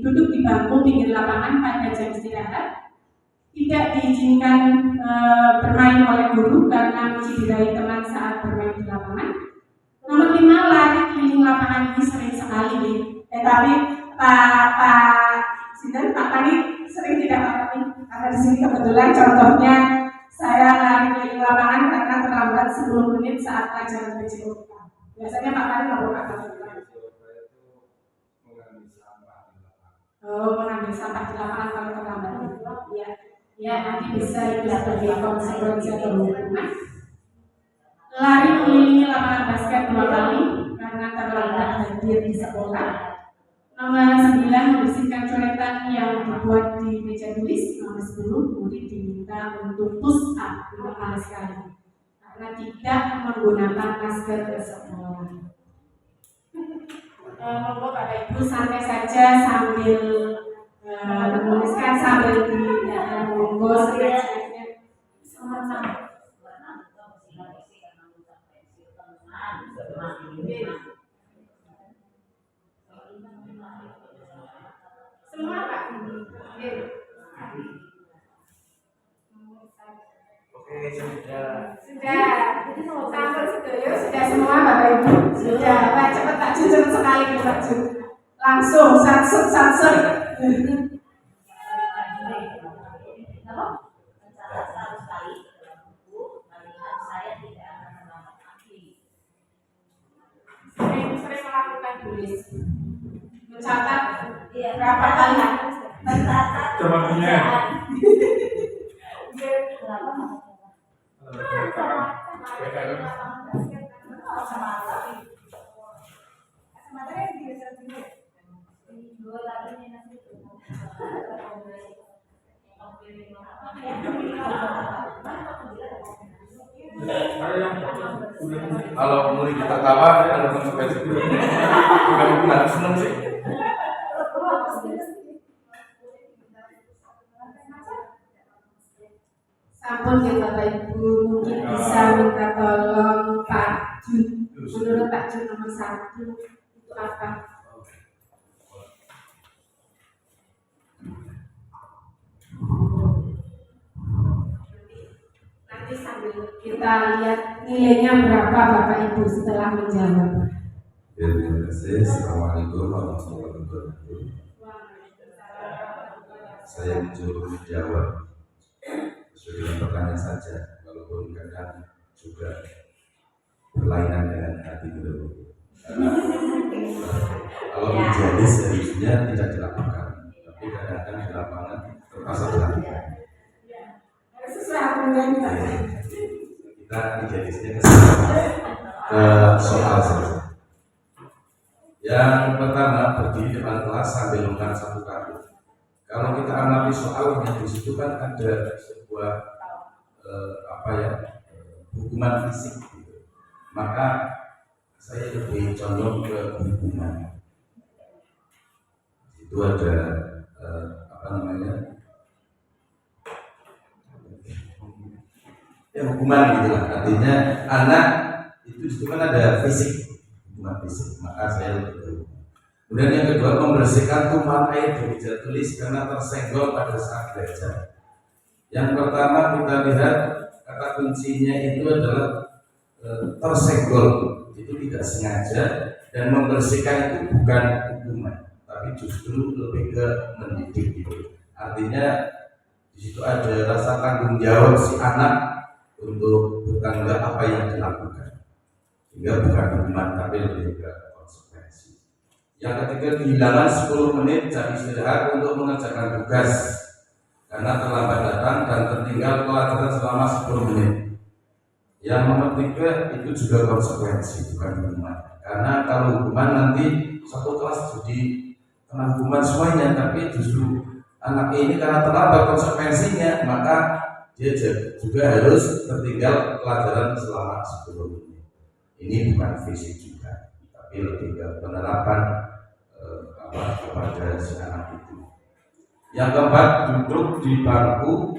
duduk di bangku pinggir lapangan pada jam istirahat. Tidak diizinkan bermain oleh guru karena mencederai teman saat bermain di lapangan. Nomor 5, lari keliling lapangan ini sering sekali nih. Tapi Pak Pani sering tidak apa nih, karena di sini kebetulan contohnya saya lari keliling lapangan karena terlambat 10 menit saat pelajaran BCOK. Biasanya Pak Pani mau apa? Mengambil sampah di lapangan kalau terlambat. Ya, nanti bisa itu sebagai konsekuensi atau hukuman. Lari mengelilingi lapangan basket 2 kali karena terlambat hadir di sekolah. Nomor 9, membersihkan coretan yang dibuat di meja tulis. Nomor 10, murid diminta untuk push up 5 kali sekali karena tidak menggunakan masker ke sekolah. Monggo Bapak Ibu santai saja sambil menuliskan sambil monggo saja. Semua Pak. Oke, sudah. Sampel sedoyo sudah semua Bapak Ibu. Sudah, Pak cepat tak cepet sekali Pak Jun. Langsung satset. Sering melakukan tulis. Mencatat berapa kali? Teman-temannya. Kalau mulai tertawa ada konsekuensi. Kamu pun harus senang sih. Sampun ya Bapak Ibu, mungkin bisa minta tolong Pak Jun. Menurut Pak Jun nomor 1 itu apa? kita lihat nilainya berapa Bapak Ibu setelah menjawab. Terima kasih. Assalamualaikum warahmatullahi wabarakatuh. Saya mencoba menjawab sesuai dengan pertanyaan saja, walaupun kadang juga berlainan dengan hati beliau. Kalau menjadi seharusnya tidak dilakukan, tapi kadang-kadang di lapangan terpaksa dilakukan. Kita menjadinya ke soal saja. Yang pertama, berdiri depan kelas sambil mengangkat satu kaki. Kalau kita amati soalnya, di situ kan ada sebuah hukuman fisik, gitu. Maka saya lebih condong ke hukuman. Itu ada hukuman gitu lah. Artinya anak itu kan ada fisik, hukuman fisik. Maka saya lebih ke hukuman. Kemudian yang kedua, membersihkan tumpahan air di meja tulis karena tersenggol pada saat belajar. Yang pertama kita lihat kata kuncinya itu adalah tersenggol, itu tidak sengaja, dan membersihkan itu bukan hukuman, tapi justru lebih ke mendidik gitu. Artinya di situ ada rasa tanggung jawab si anak untuk bertanggung jawab apa yang dilakukan, sehingga bukan hukuman tapi lebih ke konsekuensi. Yang ketiga, kehilangan 10 menit jam istirahat untuk mengerjakan tugas karena terlambat datang dan tertinggal pelajaran selama 10 menit. Yang nomor 3 itu juga konsekuensi, bukan hukuman. Karena kalau hukuman nanti satu kelas jadi kena hukuman semuanya, tapi justru anak ini karena terlambat konsekuensinya, maka dia juga harus tertinggal pelajaran selama 10 menit. Ini bukan fisik juga, tapi lebih ke penerapan kepada si anak itu. Yang keempat, duduk di bangku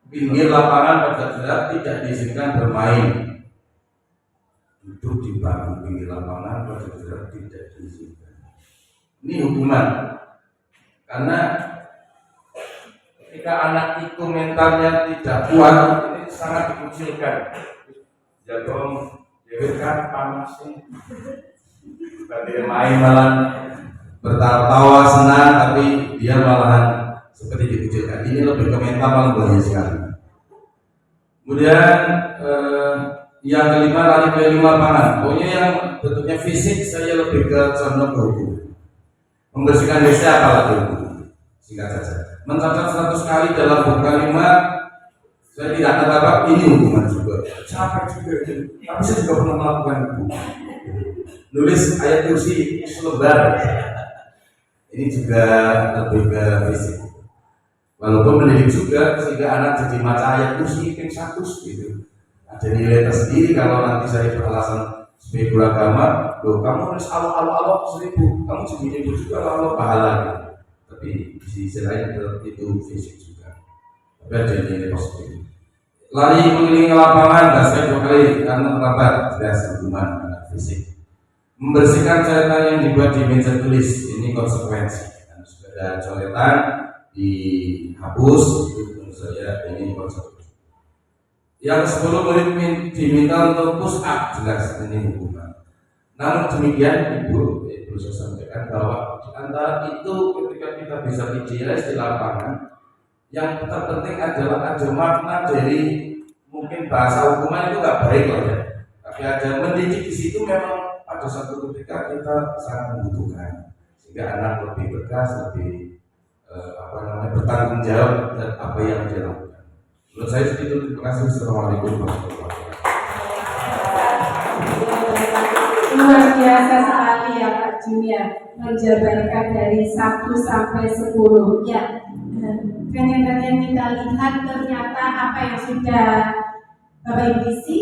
pinggir lapangan pada saat tidak diizinkan bermain. Duduk di bangku pinggir lapangan pada saat tidak diizinkan. Ini hukuman. Karena ketika anak itu mentalnya tidak kuat, ini sangat dikucilkan. Jatuh, kan panasnya. Bukan main malah bertawa senang, tapi dia malahan seperti dikucilkan. Ini lebih ke mental, malah bahaya sekali. Kemudian yang kelima, lari keliling lapangan. Pokoknya yang bentuknya fisik saya lebih ke condong ke hukum. Membersihkan WC apalagi hukum. Singkat saja. Mencatat 100 kali dalam buku kalimat, saya tidak terdapat, ini hukuman juga. Capek juga, tapi saya juga pernah melakukan itu. Nulis ayat kursi selebar, ini juga lebih ke fisik. Walaupun mendidik juga, sehingga anak jadi maca ayat kursi ping 100 gitu. Ada nilai tersendiri kalau nanti saya beralasan sebagai guru agama, loh kamu nulis Allah 1000, kamu jadi nyebut juga Allah pahala gitu. Tapi di sisi lain itu fisik juga. Tapi ada nilai positif. Lari mengelilingi lapangan, gas saya 2 kali karena terlambat, jelas hukuman fisik. Membersihkan coretan yang dibuat di meja tulis, ini konsekuensi. Karena sudah ada coretan dihapus, itu menurut saya ini konsekuensi. Yang 10 menit diminta untuk push up, jelas ini hukuman. Namun demikian Ibu saya sampaikan bahwa di antara itu ketika kita bisa idealis di lapangan, yang terpenting adalah ada makna dari mungkin bahasa hukuman itu nggak baik loh ya, tapi ada mendidik di situ memang. Ada satu ketika kita sangat membutuhkan, sehingga anak lebih tegas, lebih bertanggung jawab dan apa yang dia lakukan. Menurut saya segitu. Terima kasih. Assalamualaikum warahmatullahi wabarakatuh. Luar biasa sekali ya Pak Julia, menjabarkan dari 1 sampai 10. Ya, dengan yang kita lihat ternyata apa yang sudah Bapak Ibu isi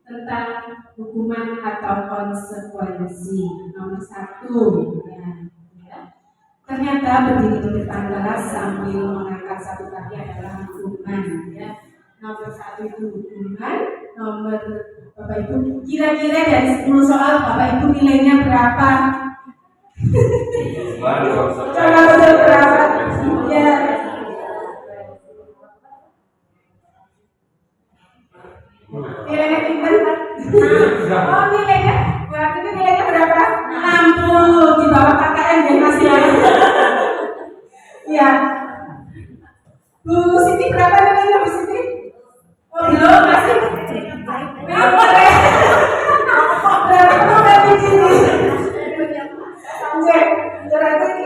tentang hukuman atau konsekuensi. Nomor 1 ya. Ternyata berdiri di depan kelas sambil mengangkat satu kaki adalah hukuman ya. Nomor 1 itu hukuman. Nomor Bapak Ibu, kira-kira dari 10 soal Bapak Ibu nilainya berapa? Coba betul berapa? Ya.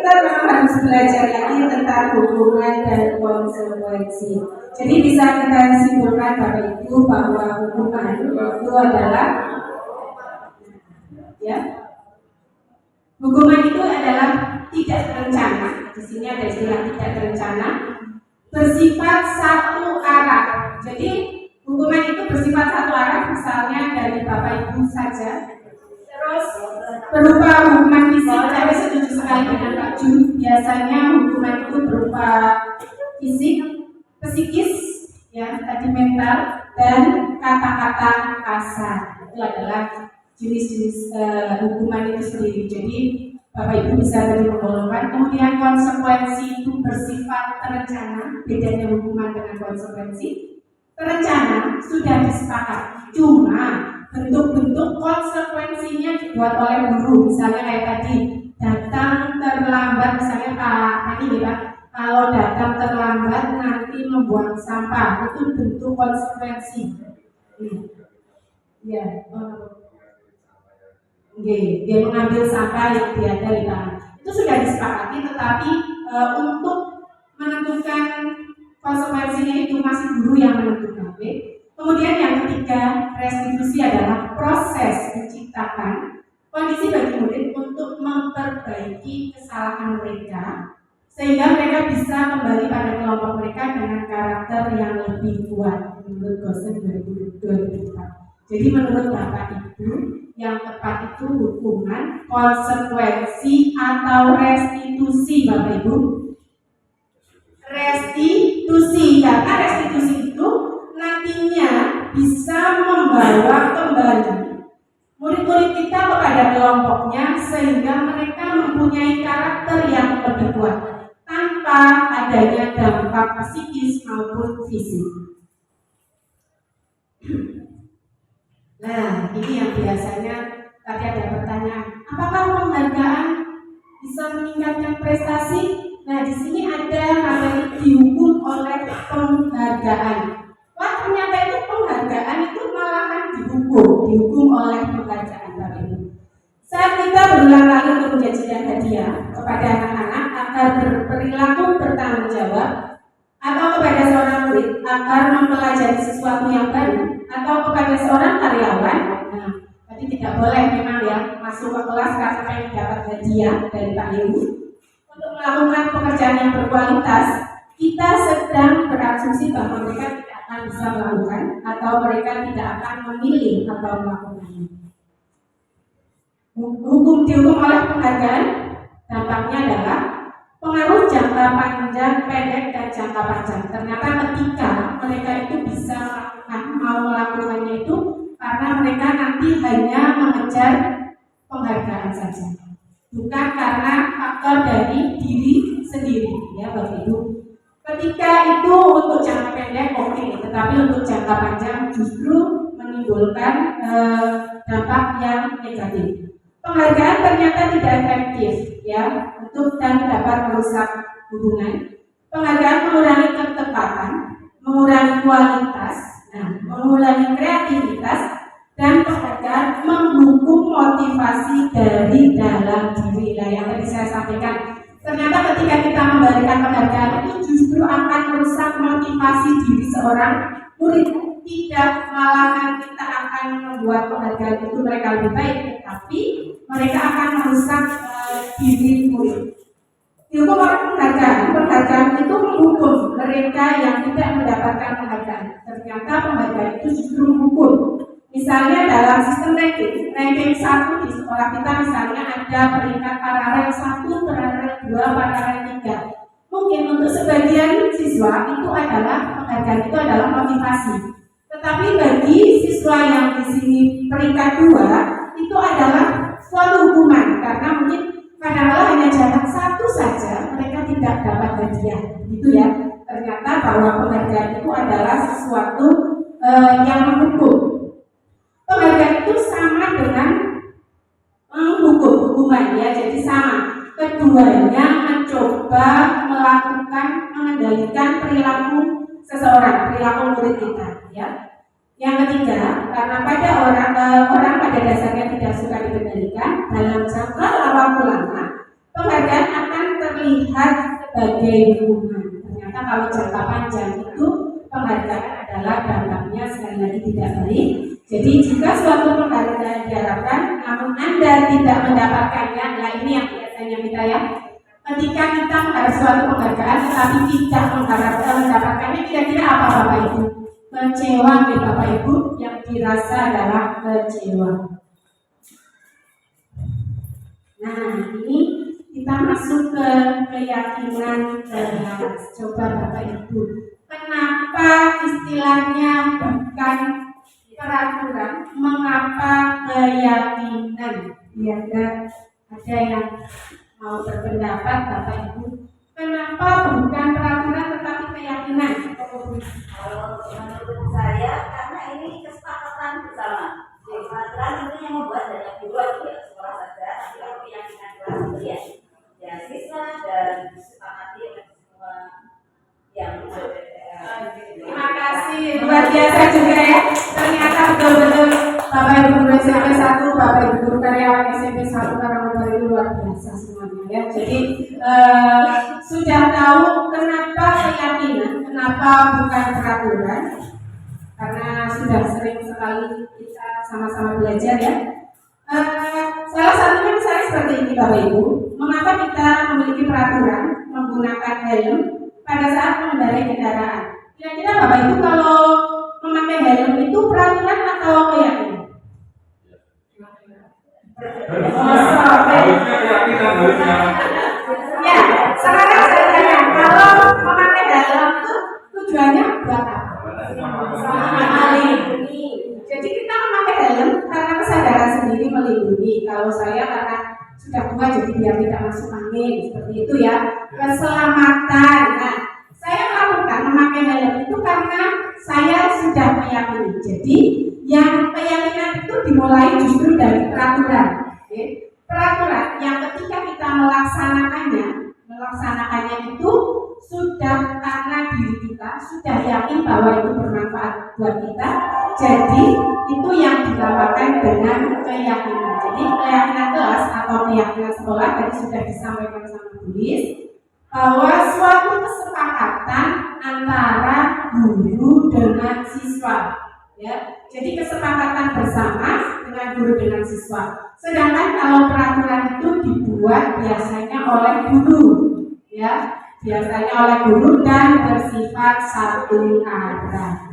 kita memang harus belajar lagi tentang hubungan dan konsekuensi. Jadi bisa kita simpulkan Bapak Ibu bahwa hukuman itu adalah hukuman itu adalah tidak terencana. Di sini ada istilah tidak terencana, bersifat satu arah. Jadi hukuman itu bersifat satu arah, misalnya dari Bapak Ibu saja. Terus berupa hukuman fisik, saya setuju sekali dengan Pak Jun. Biasanya hukuman itu berupa fisik, psikis, tadi mental, dan kata-kata kasar. Itu adalah jenis-jenis hukuman itu sendiri. Jadi Bapak Ibu bisa tadi menggolongkan. Kemudian konsekuensi itu bersifat terencana. Bedanya hukuman dengan konsekuensi. Terencana sudah disepakati, cuma bentuk-bentuk konsekuensinya dibuat oleh guru. Misalnya kayak tadi, datang terlambat, misalnya Pak ini ya, kalau datang terlambat nanti membuang sampah, itu bentuk konsekuensi. Dia mengambil sampah yang tiada di tangan. Itu sudah disepakati, tetapi untuk menentukan konsekuensinya itu masih guru yang menentukan. Kemudian yang ketiga, restitusi adalah proses menciptakan kondisi bagi murid untuk memperbaiki kesalahan mereka sehingga mereka bisa kembali pada kelompok mereka dengan karakter yang lebih kuat menurut dosen 2004. Jadi menurut Bapak Ibu yang tepat itu hukuman, konsekuensi atau restitusi Bapak Ibu. Restitusi, karena restitusi itu nantinya bisa membawa kembali murid-murid kita kepada kelompoknya sehingga mereka mempunyai karakter yang lebih kuat tanpa adanya dampak psikis maupun fisik. Nah, ini yang biasanya tadi ada pertanyaan, apakah penghargaan bisa meningkatkan prestasi? Nah, di sini ada namanya dihukum oleh penghargaan. Wah, ternyata itu penghargaan itu malahan dihukum oleh penghargaan, Bapak Ibu. Saat kita berulang kali untuk menjanjikan hadiah kepada anak-anak agar berperilaku bertanggung jawab, atau kepada seorang murid agar mempelajari sesuatu yang baru, atau kepada seorang karyawan, nah, tadi tidak boleh memang ya masuk ke kelas karena ingin dapat hadiah dari Pak Heru. Untuk melakukan pekerjaan yang berkualitas, kita sedang berasumsi bahwa mereka tidak akan bisa melakukan atau mereka tidak akan memilih atau melakukannya. Dihukum oleh penghargaan, dampaknya adalah pengaruh jangka panjang, pendek, dan jangka panjang. Ternyata ketika mereka itu bisa melakukannya itu karena mereka nanti hanya mengejar penghargaan saja, bukan karena faktor dari diri sendiri, ya Bapak Ibu. Ketika itu untuk jangka pendek oke, tetapi untuk jangka panjang justru menimbulkan dampak yang negatif. Penghargaan ternyata tidak efektif, ya, untuk dan dapat merusak hubungan. Penghargaan mengurangi ketepatan, mengurangi kualitas, mengurangi kreativitas, dan penghargaan menghukum motivasi dari dalam diri. Nah, yang tadi saya sampaikan, ternyata ketika kita memberikan penghargaan itu justru akan merusak motivasi diri seorang murid. Tidak, malahan kita akan membuat penghargaan itu mereka lebih baik, tetapi mereka akan merusak diri murid. Dihukum oleh penghargaan itu menghukum mereka yang tidak mendapatkan penghargaan. Ternyata penghargaan itu justru menghukum. Misalnya dalam sistem ranking 1 di sekolah kita misalnya ada peringkat paralel 1, paralel 2, paralel 3. Mungkin untuk sebagian siswa itu adalah penghargaan itu adalah motivasi. Tetapi bagi siswa yang di sini peringkat 2 itu adalah suatu hukuman karena mungkin kadang-kadang hanya jarak 1 saja mereka tidak dapat hadiah, gitu ya. Ternyata bahwa penghargaan itu adalah sesuatu yang menghukum. Penghargaan itu sama dengan hukuman, ya, jadi sama. Keduanya mencoba melakukan mengendalikan perilaku seseorang, perilaku murid kita, ya. Yang ketiga, karena pada orang pada dasarnya tidak suka dikendalikan, dalam jangka waktu lama penghargaan akan sebagai dukungan. Ternyata kalau jangka panjang itu penghargaan adalah dampaknya sekali lagi tidak baik. Jadi jika suatu penghargaan diharapkan, namun Anda tidak mendapatkannya, nah ini yang biasanya kita ya. Ketika kita mengharap suatu penghargaan tetapi tidak mendapatkannya, kira-kira apa Bapak Ibu? Kecewa nih Bapak Ibu, yang dirasa adalah kecewa. Nah ini kita masuk ke keyakinan keras. Coba Bapak Ibu, kenapa istilahnya bukan peraturan, mengapa keyakinan? Ya, ada yang mau berpendapat Bapak Ibu, kenapa bukan peraturan tetapi keyakinan? Kalau menurut saya, karena ini kesepakatan bersama. Jadi peraturan itu yang membuat dari guru itu ya sekolah saja, tapi kalau keyakinan kelas itu ya siswa dan disepakati oleh semua yang Terima kasih, luar biasa juga ya. Ternyata betul-betul Bapak Ibu guru SMP 1, Bapak Ibu guru karyawan SMP 1 Karangkobar itu luar biasa semuanya ya. Jadi sudah tahu kenapa keyakinan, kenapa bukan peraturan, karena sudah sering sekali kita sama-sama belajar ya. Salah satunya misalnya seperti ini Bapak Ibu, mengapa kita memiliki peraturan menggunakan helm pada saat mengendarai kendaraan? Kira-kira Bapak Ibu kalau memakai helm itu peraturan atau keyakinan? Ya, sekarang saya tanya, kalau memakai helm itu tujuannya buat apa? Melindungi. Jadi kita memakai helm karena kesadaran sendiri melindungi. Kalau saya karena sudah tua jadi biar tidak masuk angin seperti itu ya. Keselamatan. Nah, saya melakukan memakai helm itu karena saya sudah meyakini. Jadi yang keyakinan itu dimulai justru dari peraturan. Okay? Peraturan yang ketika kita melaksanakannya itu sudah karena diri kita sudah yakin bahwa itu bermanfaat buat kita. Jadi itu yang dinamakan dengan keyakinan. Jadi keyakinan kelas atau keyakinan sekolah tadi sudah disampaikan sama tulis bahwa suatu kesepakatan antara guru dengan siswa. Ya, jadi kesepakatan bersama dengan guru dengan siswa. Sedangkan kalau peraturan itu dibuat biasanya oleh guru, ya, biasanya oleh guru dan bersifat satu arah.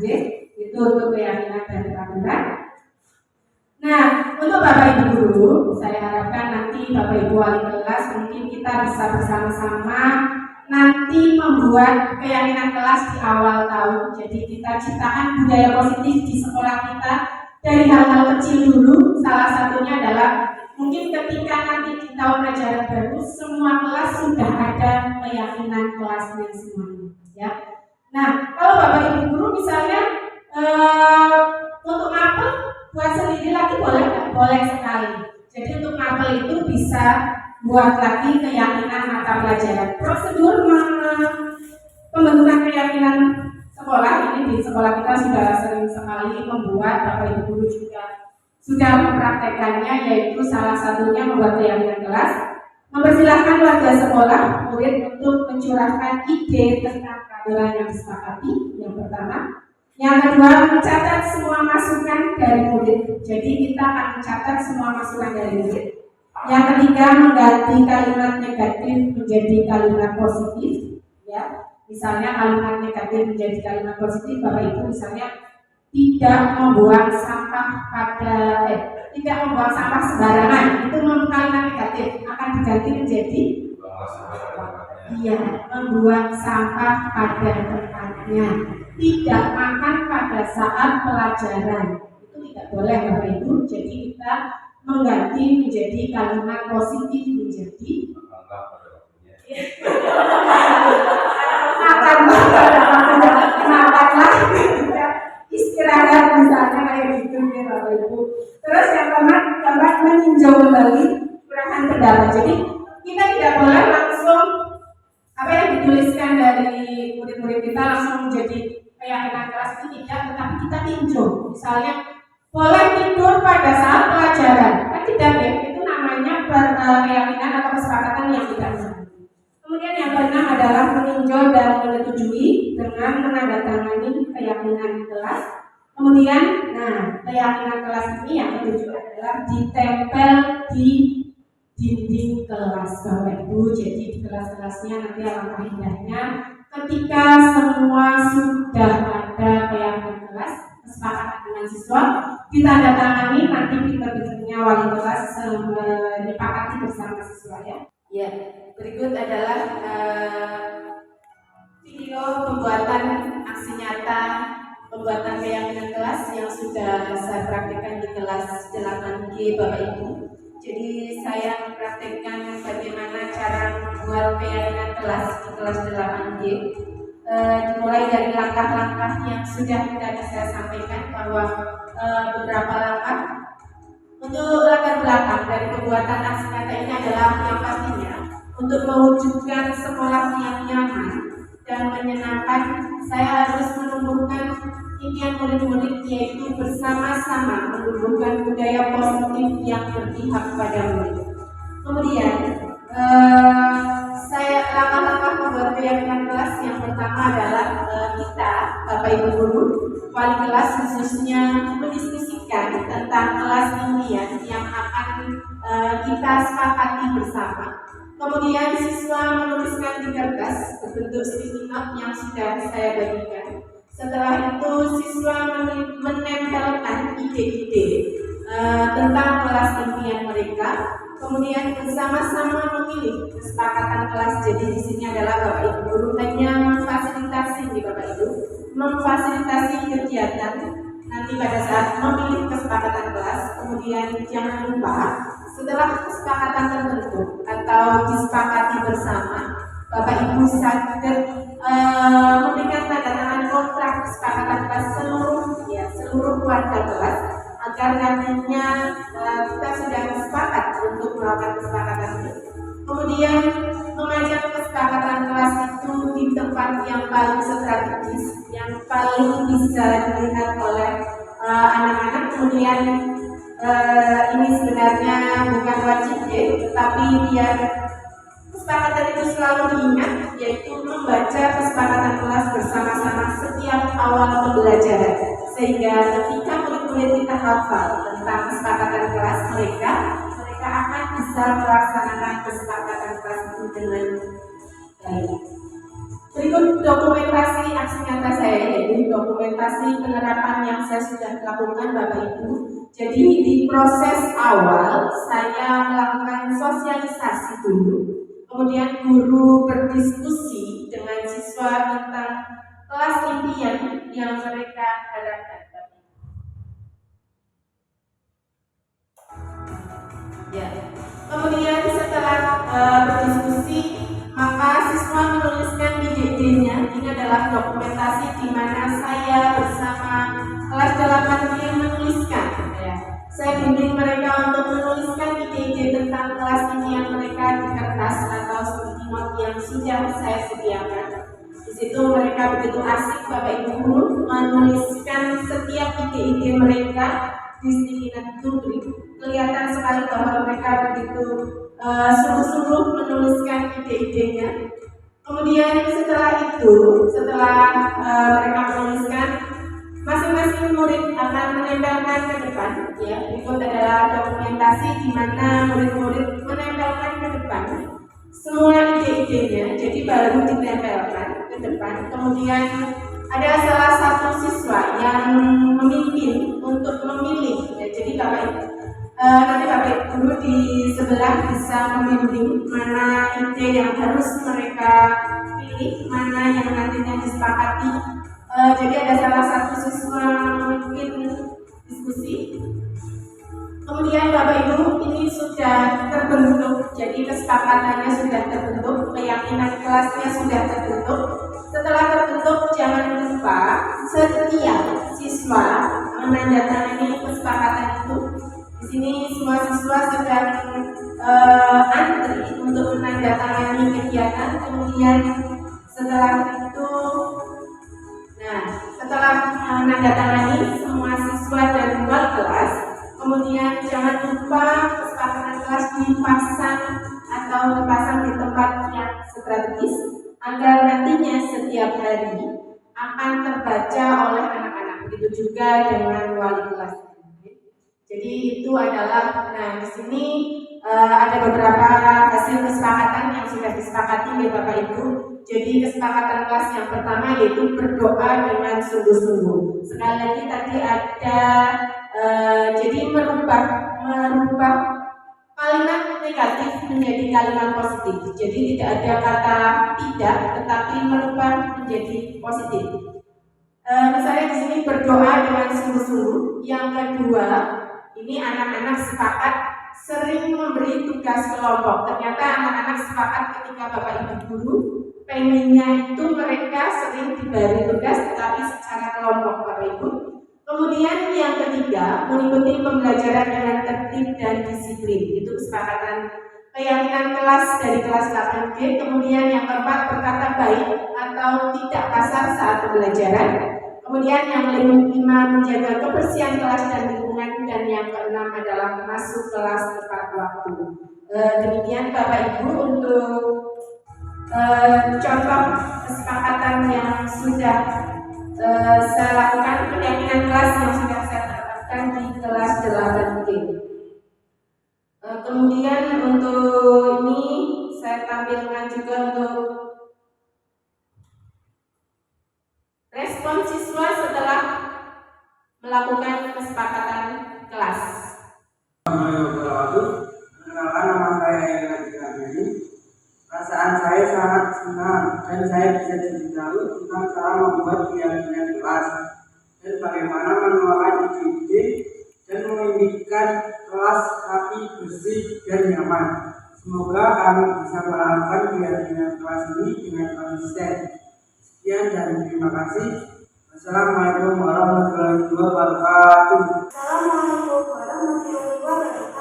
Itu untuk keyakinan dan peraturan. Nah, untuk Bapak Ibu guru, saya harapkan nanti Bapak Ibu wali kelas mungkin kita bisa bersama-sama nanti membuat keyakinan kelas di awal tahun. Jadi kita ciptakan budaya positif di sekolah kita dari hal-hal kecil dulu. Salah satunya adalah mungkin ketika nanti di tahun ajaran baru semua kelas sudah ada keyakinan kelasnya semuanya. Ya. Nah, kalau Bapak Ibu guru misalnya untuk mapel buat sendiri lagi boleh nggak? Boleh sekali. Jadi untuk mapel itu bisa buat lagi keyakinan mata pelajaran. Prosedur pembentukan keyakinan sekolah ini di sekolah kita sudah sering sekali membuat, Bapak Ibu guru juga sudah mempraktekannya, yaitu salah satunya membuat keyakinan kelas, mempersilahkan warga sekolah murid untuk mencurahkan ide tentang peraturan yang disepakati. Yang pertama, yang kedua mencatat semua masukan dari murid. Jadi kita akan mencatat semua masukan dari murid. Yang ketiga, mengganti kalimat negatif menjadi kalimat positif. Ya, misalnya kalimat negatif menjadi kalimat positif, Bapak Ibu misalnya tidak membuang sampah tidak membuang sampah sembarangan. Itu kalimat negatif akan diganti menjadi membuang sampah pada tempatnya. Tidak makan pada saat pelajaran. Itu tidak boleh Bapak Ibu. Jadi kita mengganti menjadi kalimat positif menjadi makanlah istirahat misalnya kayak gitu ya Bapak Ibu. Terus yang keempat meninjau kembali curahan pendapat. Jadi kita tidak boleh langsung apa yang dituliskan dari murid-murid kita langsung menjadi keyakinan kelas itu tidak, tetapi kita tinjau. Misalnya boleh tidur pada saat pelajaran, kan tidak ya? Itu namanya keyakinan atau kesepakatan yang tidak benar. Kemudian yang keenam adalah dengan menandatangani keyakinan kelas. Kemudian, keyakinan kelas ini yang ketujuh adalah ditempel di dinding kelas Bapak Ibu. Jadi di kelas-kelasnya nanti alangkah indahnya ketika semua sudah ada keyakinan kelas, kesepakatan dengan siswa, ditandatangani, nanti pinter-pinternya wali kelas disepakati bersama siswa ya. Ya, berikut adalah video pembuatan aksi nyata pembuatan keyakinan kelas yang sudah saya praktikkan di kelas 8G Bapak Ibu. Jadi saya mempraktikkan bagaimana cara membuat keyakinan kelas di kelas 8G. Dimulai dari langkah-langkah yang sudah tadi saya sampaikan bahwa beberapa langkah. Untuk latar belakang dari pembuatan aksi nyata ini adalah yang pastinya untuk mewujudkan sekolah yang nyaman dan menyenangkan, saya harus menumbuhkan impian murid-murid, yaitu bersama-sama menumbuhkan budaya positif yang berpihak pada murid. Kemudian saya langkah-langkah membuat keyakinan kelas yang pertama adalah kita Bapak Ibu guru wali kelas khususnya mendiskusikan tentang kelas impian yang akan kita sepakati bersama. Kemudian siswa menuliskan di kertas berbentuk sticky note yang sudah saya bagikan. Setelah itu siswa menempelkan ide-ide tentang kelas impian mereka. Kemudian bersama-sama memilih kesepakatan kelas. Jadi di sini adalah Bapak Ibu guru hanya memfasilitasi kegiatan nanti pada saat memilih kesepakatan kelas. Kemudian jangan lupa setelah kesepakatan tertentu atau disepakati bersama, Bapak Ibu sadar memberikan tanda tangan kontrak kesepakatan kelas seluruh warga kelas agar nantinya kita sudah sepakat untuk melakukan kesepakatan itu. Kemudian mengajak kesepakatan kelas itu di tempat yang paling strategis, yang paling bisa dilihat oleh anak-anak. Kemudian ini sebenarnya bukan wajib ya, tetapi biar kesepakatan itu selalu diingat, yaitu membaca kesepakatan kelas bersama-sama setiap awal pembelajaran, sehingga ketika murid-murid kita hafal tentang kesepakatan kelas mereka akan bisa melaksanakan kesepakatan kelas itu dengan baik. Berikut dokumentasi aksi nyata saya, yaitu dokumentasi penerapan yang saya sudah lakukan Bapak Ibu. Jadi di proses awal saya melakukan sosialisasi dulu, kemudian guru berdiskusi dengan siswa tentang kelas impian yang mereka harapkan. Ya. Kemudian setelah berdiskusi, maka siswa menuliskan ide-idenya. Ini adalah dokumentasi di mana saya bersama kelas 8 ini menuliskan. Ya. Saya bimbing mereka untuk menuliskan ide-ide tentang kelas ini yang mereka di kertas atau sticky note yang sudah saya sediakan. Di situ mereka begitu asik Bapak Ibu guru menuliskan setiap ide-ide mereka di sticky note itu. Kelihatan sekali bahwa mereka begitu sungguh-sungguh menuliskan ide-idenya. Kemudian setelah mereka menuliskan, masing-masing murid akan menempelkan ke depan. Ya, berikut adalah dokumentasi di mana murid-murid menempelkan ke depan semua ide-idenya. Jadi baru ditempelkan ke depan. Kemudian ada salah satu siswa yang memimpin untuk memilih. Ya, jadi nanti Bapak Ibu di sebelah bisa membimbing mana ide yang harus mereka pilih, mana yang nantinya disepakati. Jadi ada salah satu siswa memimpin diskusi. Kemudian Bapak Ibu ini sudah terbentuk, jadi kesepakatannya sudah terbentuk, keyakinan kelasnya sudah terbentuk. Setelah terbentuk, jangan lupa setiap siswa menandatangani kesepakatan itu. Di sini semua siswa sedang antri untuk menandatangani kegiatan. Kemudian setelah menandatangani semua siswa dan wali kelas, kemudian jangan lupa kesepakatan kelas dipasang di tempat yang strategis agar nantinya setiap hari akan terbaca oleh anak-anak. Begitu juga dengan wali kelas. Jadi itu adalah, nah di sini ada beberapa hasil kesepakatan yang sudah disepakati oleh Bapak Ibu. Jadi kesepakatan kelas yang pertama yaitu berdoa dengan sungguh-sungguh. Sekali lagi tadi ada jadi merubah kalimat negatif menjadi kalimat positif. Jadi tidak ada kata tidak, tetapi merubah menjadi positif. Misalnya di sini berdoa dengan sungguh-sungguh. Yang kedua, ini anak-anak sepakat sering memberi tugas kelompok. Ternyata anak-anak sepakat ketika Bapak Ibu guru pengennya itu mereka sering diberi tugas tetapi secara kelompok Bapak Ibu. Kemudian yang ketiga, mengikuti pembelajaran dengan tertib dan disiplin. Itu kesepakatan keyakinan kelas dari kelas 8G. Kemudian yang keempat, berkata baik atau tidak kasar saat pembelajaran. Kemudian yang kelima, menjaga kebersihan kelas dan lingkungan. Dan yang keenam adalah masuk kelas tepat waktu. Demikian Bapak Ibu untuk contoh kesepakatan yang sudah saya lakukan, keyakinan kelas yang sudah saya terapkan di kelas 8G. Kemudian untuk ini saya tampilkan juga untuk respon siswa setelah melakukan kesepakatan kelas. Perkenalkan, nama saya Heri. Perasaan saya sangat senang dan saya bisa jadi tahu tentang cara membuat keyakinan kelas dan bagaimana mengelola ide-ide dan memindahkan kelas rapi, bersih dan nyaman. Semoga kami bisa melakukan keyakinan kelas ini dengan konsisten. Sekian dan terima kasih. Assalamualaikum warahmatullahi wabarakatuh. Assalamualaikum warahmatullahi wabarakatuh.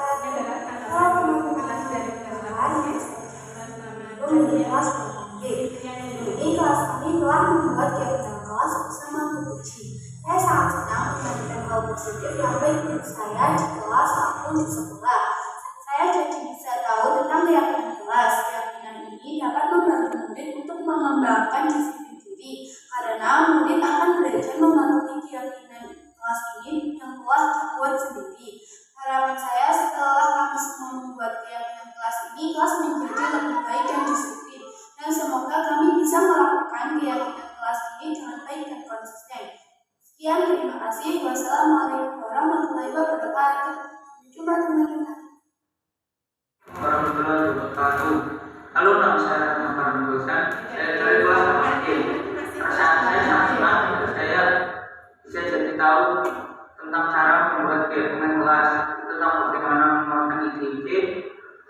Ini kelas kami telah membuat kegiatan kelas bersama Bu Uci. Saya sangat senang memberikan hal positif yang baik untuk saya di kelas maupun di sekolah. Saya jadi bisa tahu tentang keyakinan kelas. Keyakinan ini dapat membantu murid untuk mengembangkan disiplin diri, karena murid akan belajar mematuhi keyakinan kelas ini yang telah dibuat sendiri. Harapan saya setelah kami semua membuat keyakinan kelas ini, kelas menjadi lebih baik dan disiplin. Dan semoga kami bisa melakukan keyakinan kelas ini dengan baik dan konsisten. Sekian, terima kasih. Wassalamualaikum warahmatullahi wabarakatuh. Jumpa teman-teman. Warahmatullahi wabarakatuh. Halo, nama saya Muhammad Dosan. Saya dari kelas 8G. Perasaan saya sangat senang saya bisa jadi tahu tentang cara membuat keyakinan kelas, tentang bagaimana mengeluarkan ide-ide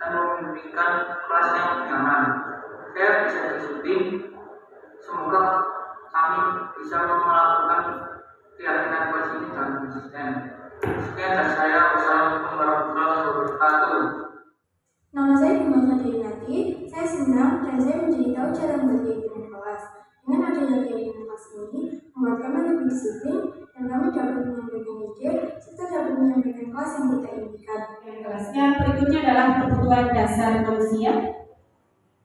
dan memberikan kelas yang nyaman. Saya bisa disiplin. Semoga kami bisa melakukan keyakinan kelas ini dengan konsisten. Sekian dari saya. Wassalamualaikum warahmatullahi wabarakatuh. Nama saya Bima Fadilati. Saya senang dan saya menjadi tahu cara membuat keyakinan kelas. Dengan adanya keyakinan kelas ini, membuat kami lebih disiplin dan kami dapat menyampaikan ide serta dapat menyampaikan kelas yang kita inginkan. Kelasnya berikutnya adalah kebutuhan dasar manusia.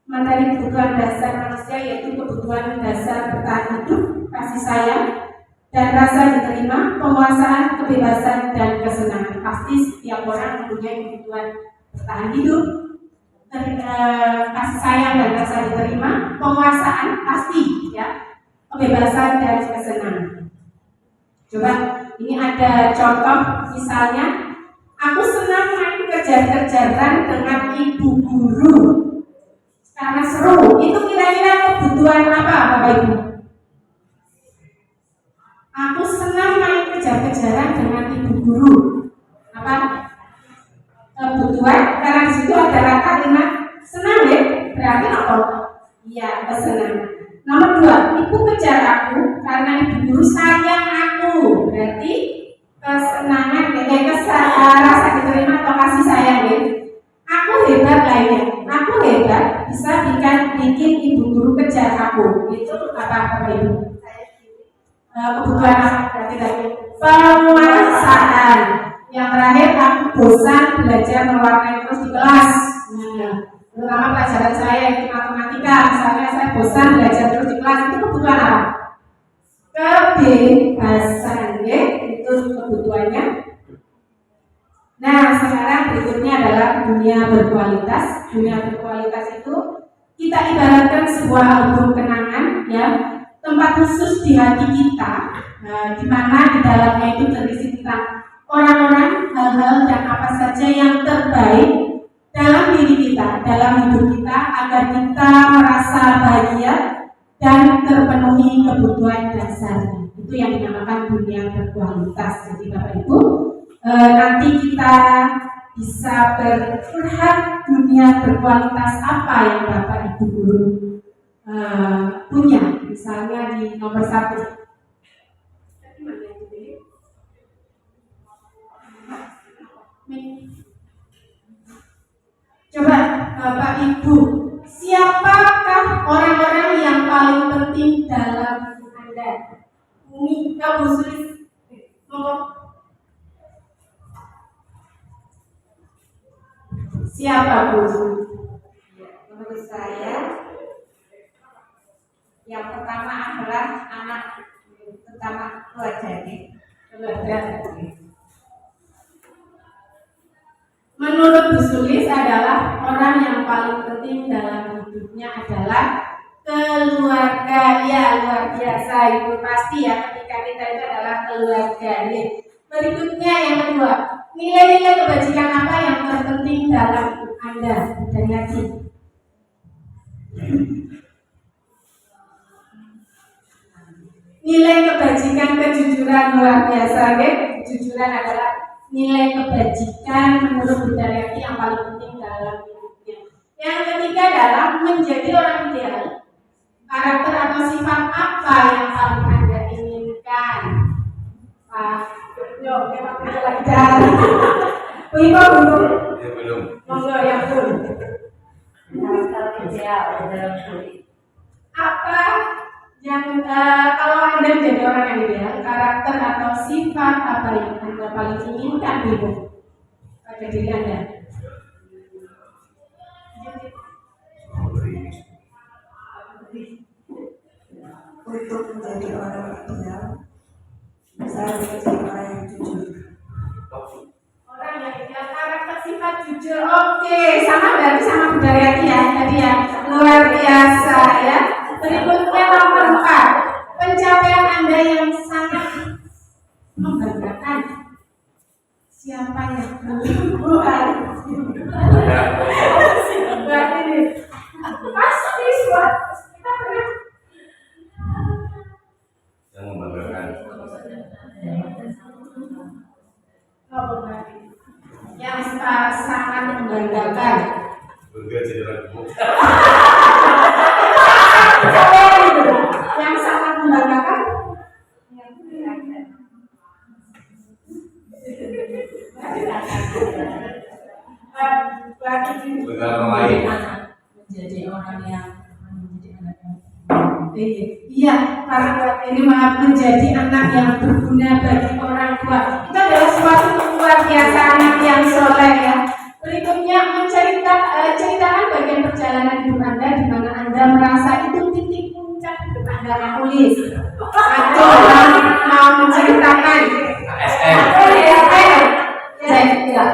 Materi kebutuhan dasar manusia yaitu kebutuhan dasar bertahan hidup, kasih sayang, dan rasa diterima, penguasaan, kebebasan, dan kesenangan. Pasti setiap orang mempunyai kebutuhan bertahan hidup, kasih sayang dan rasa diterima, penguasaan pasti ya, kebebasan dan kesenangan. Coba ini ada contoh misalnya, aku senang main kejar-kejaran dengan ibu guru karena seru. Itu kira-kira kebutuhan apa Bapak Ibu? Aku senang main kejar-kejaran dengan ibu guru. Apa? Kebutuhan, karena di situ ada kalimat senang ya, berarti apa? Iya, kesenangan. Nomor 2, ibu kejar aku karena ibu guru sayang aku, berarti kesenangan, rasa diterima atau kasih sayang ya. Aku hebat lainnya, aku hebat bisa bikin ibu guru kejar aku. Itu apa Ibu? Kebutuhan apa? Berarti tadi penguasaan. Yang terakhir, aku bosan belajar mewarnai terus di kelas. Terutama pelajaran saya itu matematika. Misalnya saya bosan belajar terus di kelas, itu kebutuhan apa? kebebasan, ya, itu kebutuhannya. Nah, sekarang berikutnya adalah dunia berkualitas. Dunia berkualitas itu kita ibaratkan sebuah album kenangan, ya, tempat khusus di hati kita, di mana di dalamnya itu terisi tentang orang-orang, hal-hal dan apa saja yang terbaik dalam diri kita, dalam hidup kita, agar kita merasa bahagia dan terpenuhi kebutuhan dasarnya. Itu yang dinamakan dunia berkualitas. Jadi Bapak Ibu, nanti kita bisa berhak dunia berkualitas apa yang Bapak Ibu guru punya, misalnya di nomor 1. Coba Bapak Ibu, siapakah orang-orang yang paling penting dalam hidup Anda? Umi, Bu Sulis, siapa Bu Sulis? Menurut saya, yang pertama adalah anak, terutama keluarga. Menurut Bu Sulis adalah orang yang paling penting dalam hidupnya adalah keluarga. Ya, luar biasa, itu pasti ya, ketika kita itu adalah keluarga, ya. Berikutnya yang kedua, nilai-nilai kebajikan apa yang terpenting dalam hidup Anda? Dari Haji. Nilai kebajikan, kejujuran, luar biasa, ya. Kejujuran adalah nilai kebajikan menurut Budaryati yang paling penting dalam hidupnya. Yang ketiga adalah menjadi orang ideal. Karakter atau sifat apa yang paling Anda inginkan? Memang kita lagi jalan. Belum. Ya, belum. Monggo yang belum. Apa yang kalau Anda menjadi orang yang ideal, karakter atau sifat apa yang Anda paling inginkan di hidup pada diri Anda? Untuk menjadi orang ideal, saya menjadi orang yang jujur. Orang yang ideal, karakter, sifat, jujur. Oke, sama berarti sama Budaryati ya tadi ya, luar biasa ya. Berikutnya nomor 4, pencapaian Anda yang sangat membanggakan. Siapa yang bukan? Berarti ini pasti suatu kita pernah Yang membanggakan. yang sangat membanggakan. Burger jadi orang gemuk. Yang sangat membanggakan. Burger orang lain. Menjadi orang yang menjadi anak yang Iya, karena ini menjadi anak yang berguna bagi orang tua. Itu adalah suatu luar biasa, anak yang soleh ya. Berikutnya ceritakan bagian perjalanan hidup Anda di mana Anda merasa itu titik puncak hidup Anda. Tulis. Atau mau menceritakan. ASN. Ya.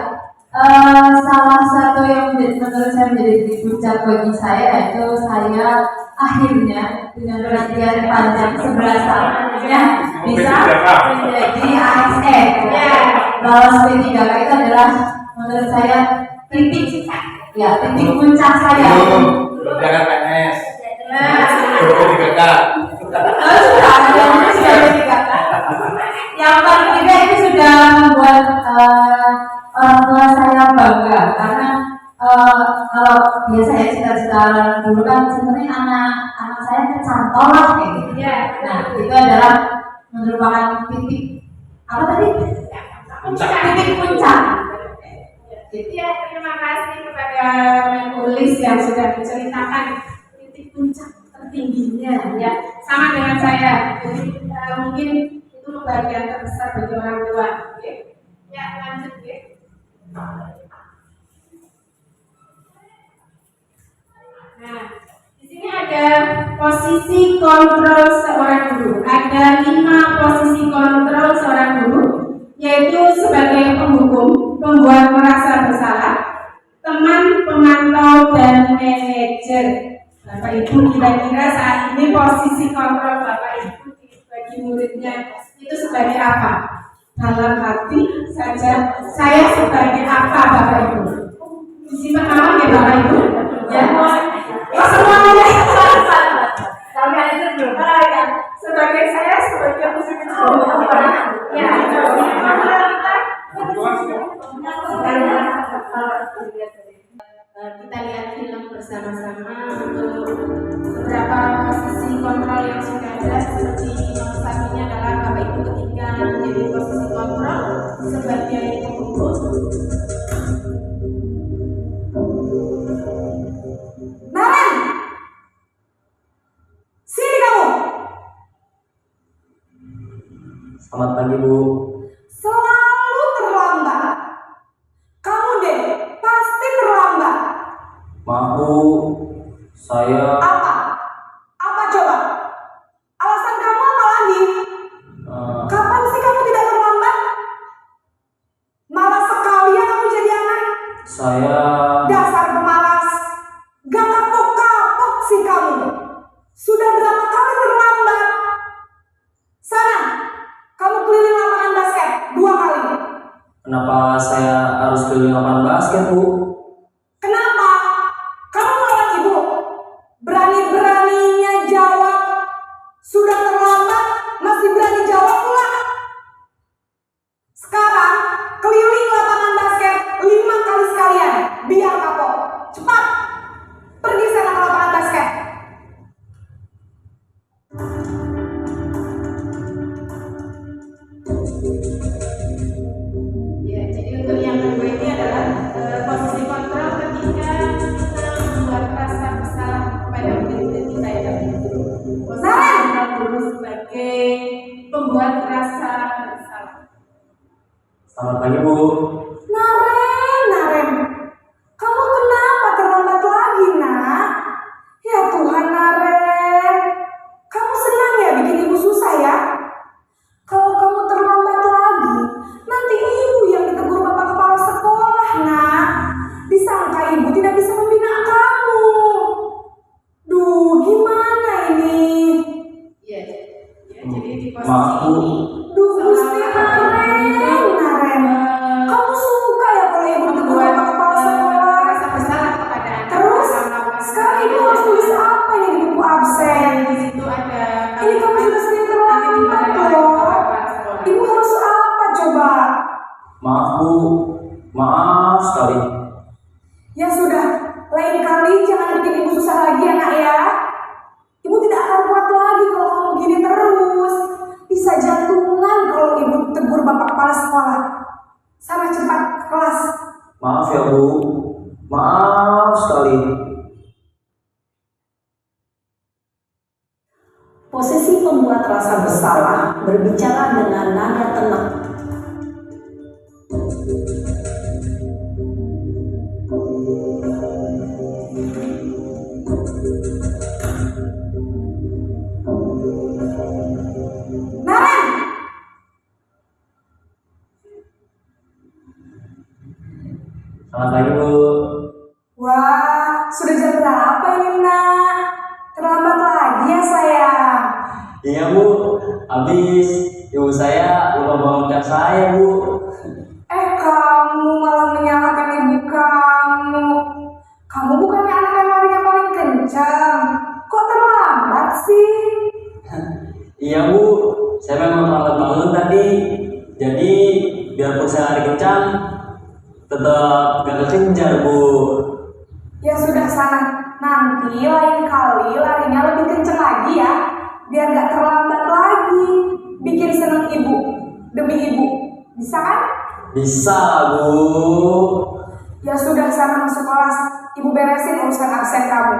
Salah satu yang menurut saya menjadi titik puncak bagi saya yaitu saya akhirnya dengan penantian panjang 11 tahun bisa menjadi ASN. Lolos P3K itu adalah menurut saya titik puncak saya. Jangan PNS. P3K. Sudah P3K. Yang paling tidak itu sudah membuat orang tua saya bangga karena kalau biasa ya cita-cita dulu kan sebenarnya anak saya kecantol lah kayak gitu. Nah itu adalah merupakan titik apa tadi? Titik puncak. Ya, terima kasih kepada Menkulis yang sudah menceritakan titik puncak tertingginya ya. Sama dengan saya. Jadi mungkin itu kebahagiaan terbesar bagi orang tua. Ya, lanjut ya. Nah, di sini ada posisi kontrol seorang guru. ada 5 posisi kontrol seorang guru, yaitu sebagai penghukum, pembuat merasa bersalah, teman, pemantau, dan manajer. Bapak Ibu, kira-kira saat ini posisi kontrol Bapak Ibu bagi muridnya itu sebagai apa? Dalam hati saja, saya sebagai apa Bapak Ibu? Disimpan nama ya Bapak Ibu? Ya, semuanya. Sampai itu belum. Sebagai saya sebagai musik itu. Ya. Kita lihat film bersama-sama untuk beberapa posisi kontrol yang sudah ada. Seperti nomor satunya adalah Bapak Ibu ketika menjadi posisi kontrol sebagai penghukum. Naren, sini kamu. Selamat pagi Bu. Selalu terlambat. Kamu deh, pasti terlambat. Maaf Bu, saya Apa? Apa coba? Alasan kamu apa lagi? Kapan sih kamu tidak terlambat? Malas sekali ya kamu jadi anak. saya Dasar pemalas. Gak kapok-kapok sih kamu. Sudah berapa kali terlambat? Sana, kamu keliling lapangan basket 2 kali. kenapa saya harus keliling lapangan basket Bu? Kenapa? Kamu melawan ibu. Berani-beraninya jawab. Sudah terlambat, masih berani jawab pula. Sekarang, keliling lapangan basket 5 kali sekalian. Biar kapok. Cepat. Pergi sana ke lapangan basket. Ya, jadi untuk yang kedua ini adalah posisi kontrol ketika kita membuat rasa bersalah kepada murid-murid kita ya. Posisi kontrol guru sebagai pembuat rasa bersalah. Selamat pagi Bu. Naren. Kamu kenapa terlambat lagi, nak? Ya Tuhan, Naren. Kamu senang ya bikin ibu susah ya? Kalau kamu terlambat lagi, nanti ibu yang ditegur bapak kepala sekolah, nak. Disangka ibu tidak bisa membina kamu. Duh, gimana ini? Ya, jadi di posisi Maaf Bu. ini Duh, Gusti Naren. Kamu suka ya kalau ibu ditegur membuat bapak kepala sekolah? rasa bersalah kepada anak. Terus, Dalam melakukan sekarang ibu harus tulis apa ini di buku absen? di situ ada Ini kamu sudah sering terlambat loh. Ibu harus apa coba? Maaf Bu. Maaf sekali. Ya sudah, lain kali jangan bikin ibu susah lagi ya nak ya. Ibu tidak akan kuat lagi kalau kamu begini terus. Bisa jantungan kalau ibu tegur bapak kepala sekolah. Sana cepat ke kelas. Maaf ya Bu. Maaf sekali. Posisi pembuat rasa bersalah berbicara dengan nada tenang. Naren, Selamat pagi Bu. wah sudah jam berapa ini nak? Terlambat lagi ya sayang. Iya Bu. Habis ibu saya lupa bangunkan saya Bu. Kamu malah menyalahkan ibu kamu. Kamu bukannya anak yang larinya paling kencang. Kok terlambat sih? Iya Bu. Saya memang terlambat bangun tadi. Jadi biarpun saya lari kencang, tetap gak kekejar Bu. Ya sudah sana. Nanti lain kali larinya lebih kencang lagi ya. Biar gak terlambat lagi. Bikin seneng ibu. Demi ibu. Bisa kan? Bisa Bu. Ya sudah sana masuk kelas. Ibu beresin urusan absen kamu.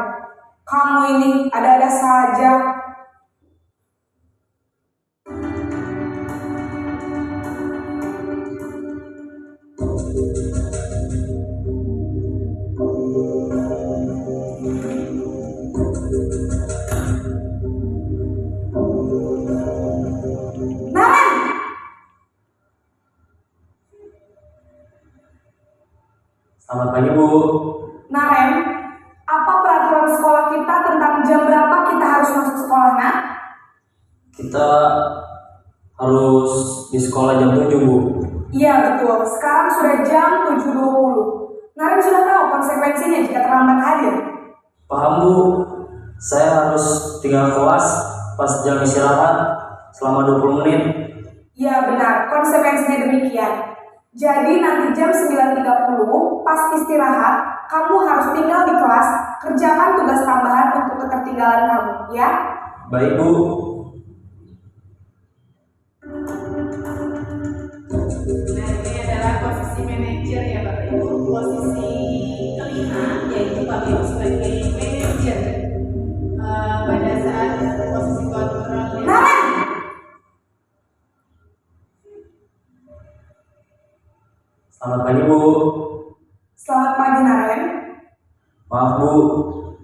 Kamu ini ada-ada saja. Bu. Naren, apa peraturan sekolah kita tentang jam berapa kita harus masuk sekolah, Nak? Kita harus di sekolah jam 7, Bu. Iya, betul. Sekarang sudah jam 7.20. Naren sudah tahu konsekuensinya jika terlambat hadir. Paham, Bu. Saya harus tinggal kelas pas jam istirahat selama 20 menit. Iya, benar. Konsekuensinya demikian. Jadi nanti jam 9.30 pas istirahat, kamu harus tinggal di kelas, kerjakan tugas tambahan untuk ketertinggalan kamu, ya? Baik, Bu. Nah, ini adalah posisi manajer ya Bapak Ibu. Posisi kelima yaitu Bapak Ibu sebagai manajer pada saat posisi kontrolnya. Naren! Selamat pagi, Bu. Selamat pagi, Naren. Maaf, Bu.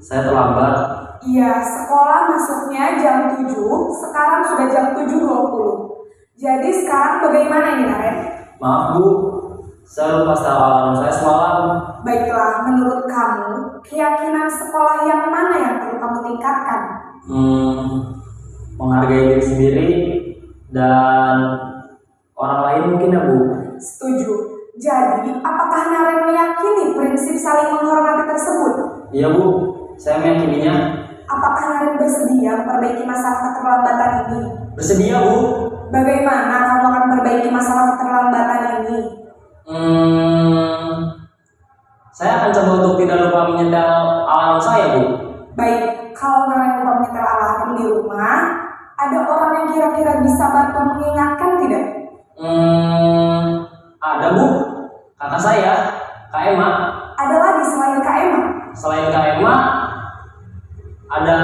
Saya terlambat. Iya, sekolah masuknya jam 7, sekarang sudah jam 7.20. Jadi sekarang bagaimana ini, Naren? Maaf, Bu. Saya lupa setel alarm saya semalam. Baiklah, menurut kamu, keyakinan sekolah yang mana yang perlu kamu tingkatkan? Menghargai diri sendiri dan orang lain mungkin ya, Bu. Setuju. Jadi, apakah Naren meyakini prinsip saling menghormati tersebut? Iya, Bu. Saya meyakininya. Apakah Naren bersedia memperbaiki masalah keterlambatan ini? Bersedia, Bu. Bagaimana kamu akan memperbaiki masalah keterlambatan ini? Saya akan coba untuk tidak lupa menyetel alarm saya, Bu. Baik, kalau Naren lupa menyetel alarm di rumah, ada orang yang kira-kira bisa bantu mengingatkan tidak? Ada, Bu. Kakak saya, Kak Emma. Ada lagi selain Kak Emma? Selain Kak Emma, ada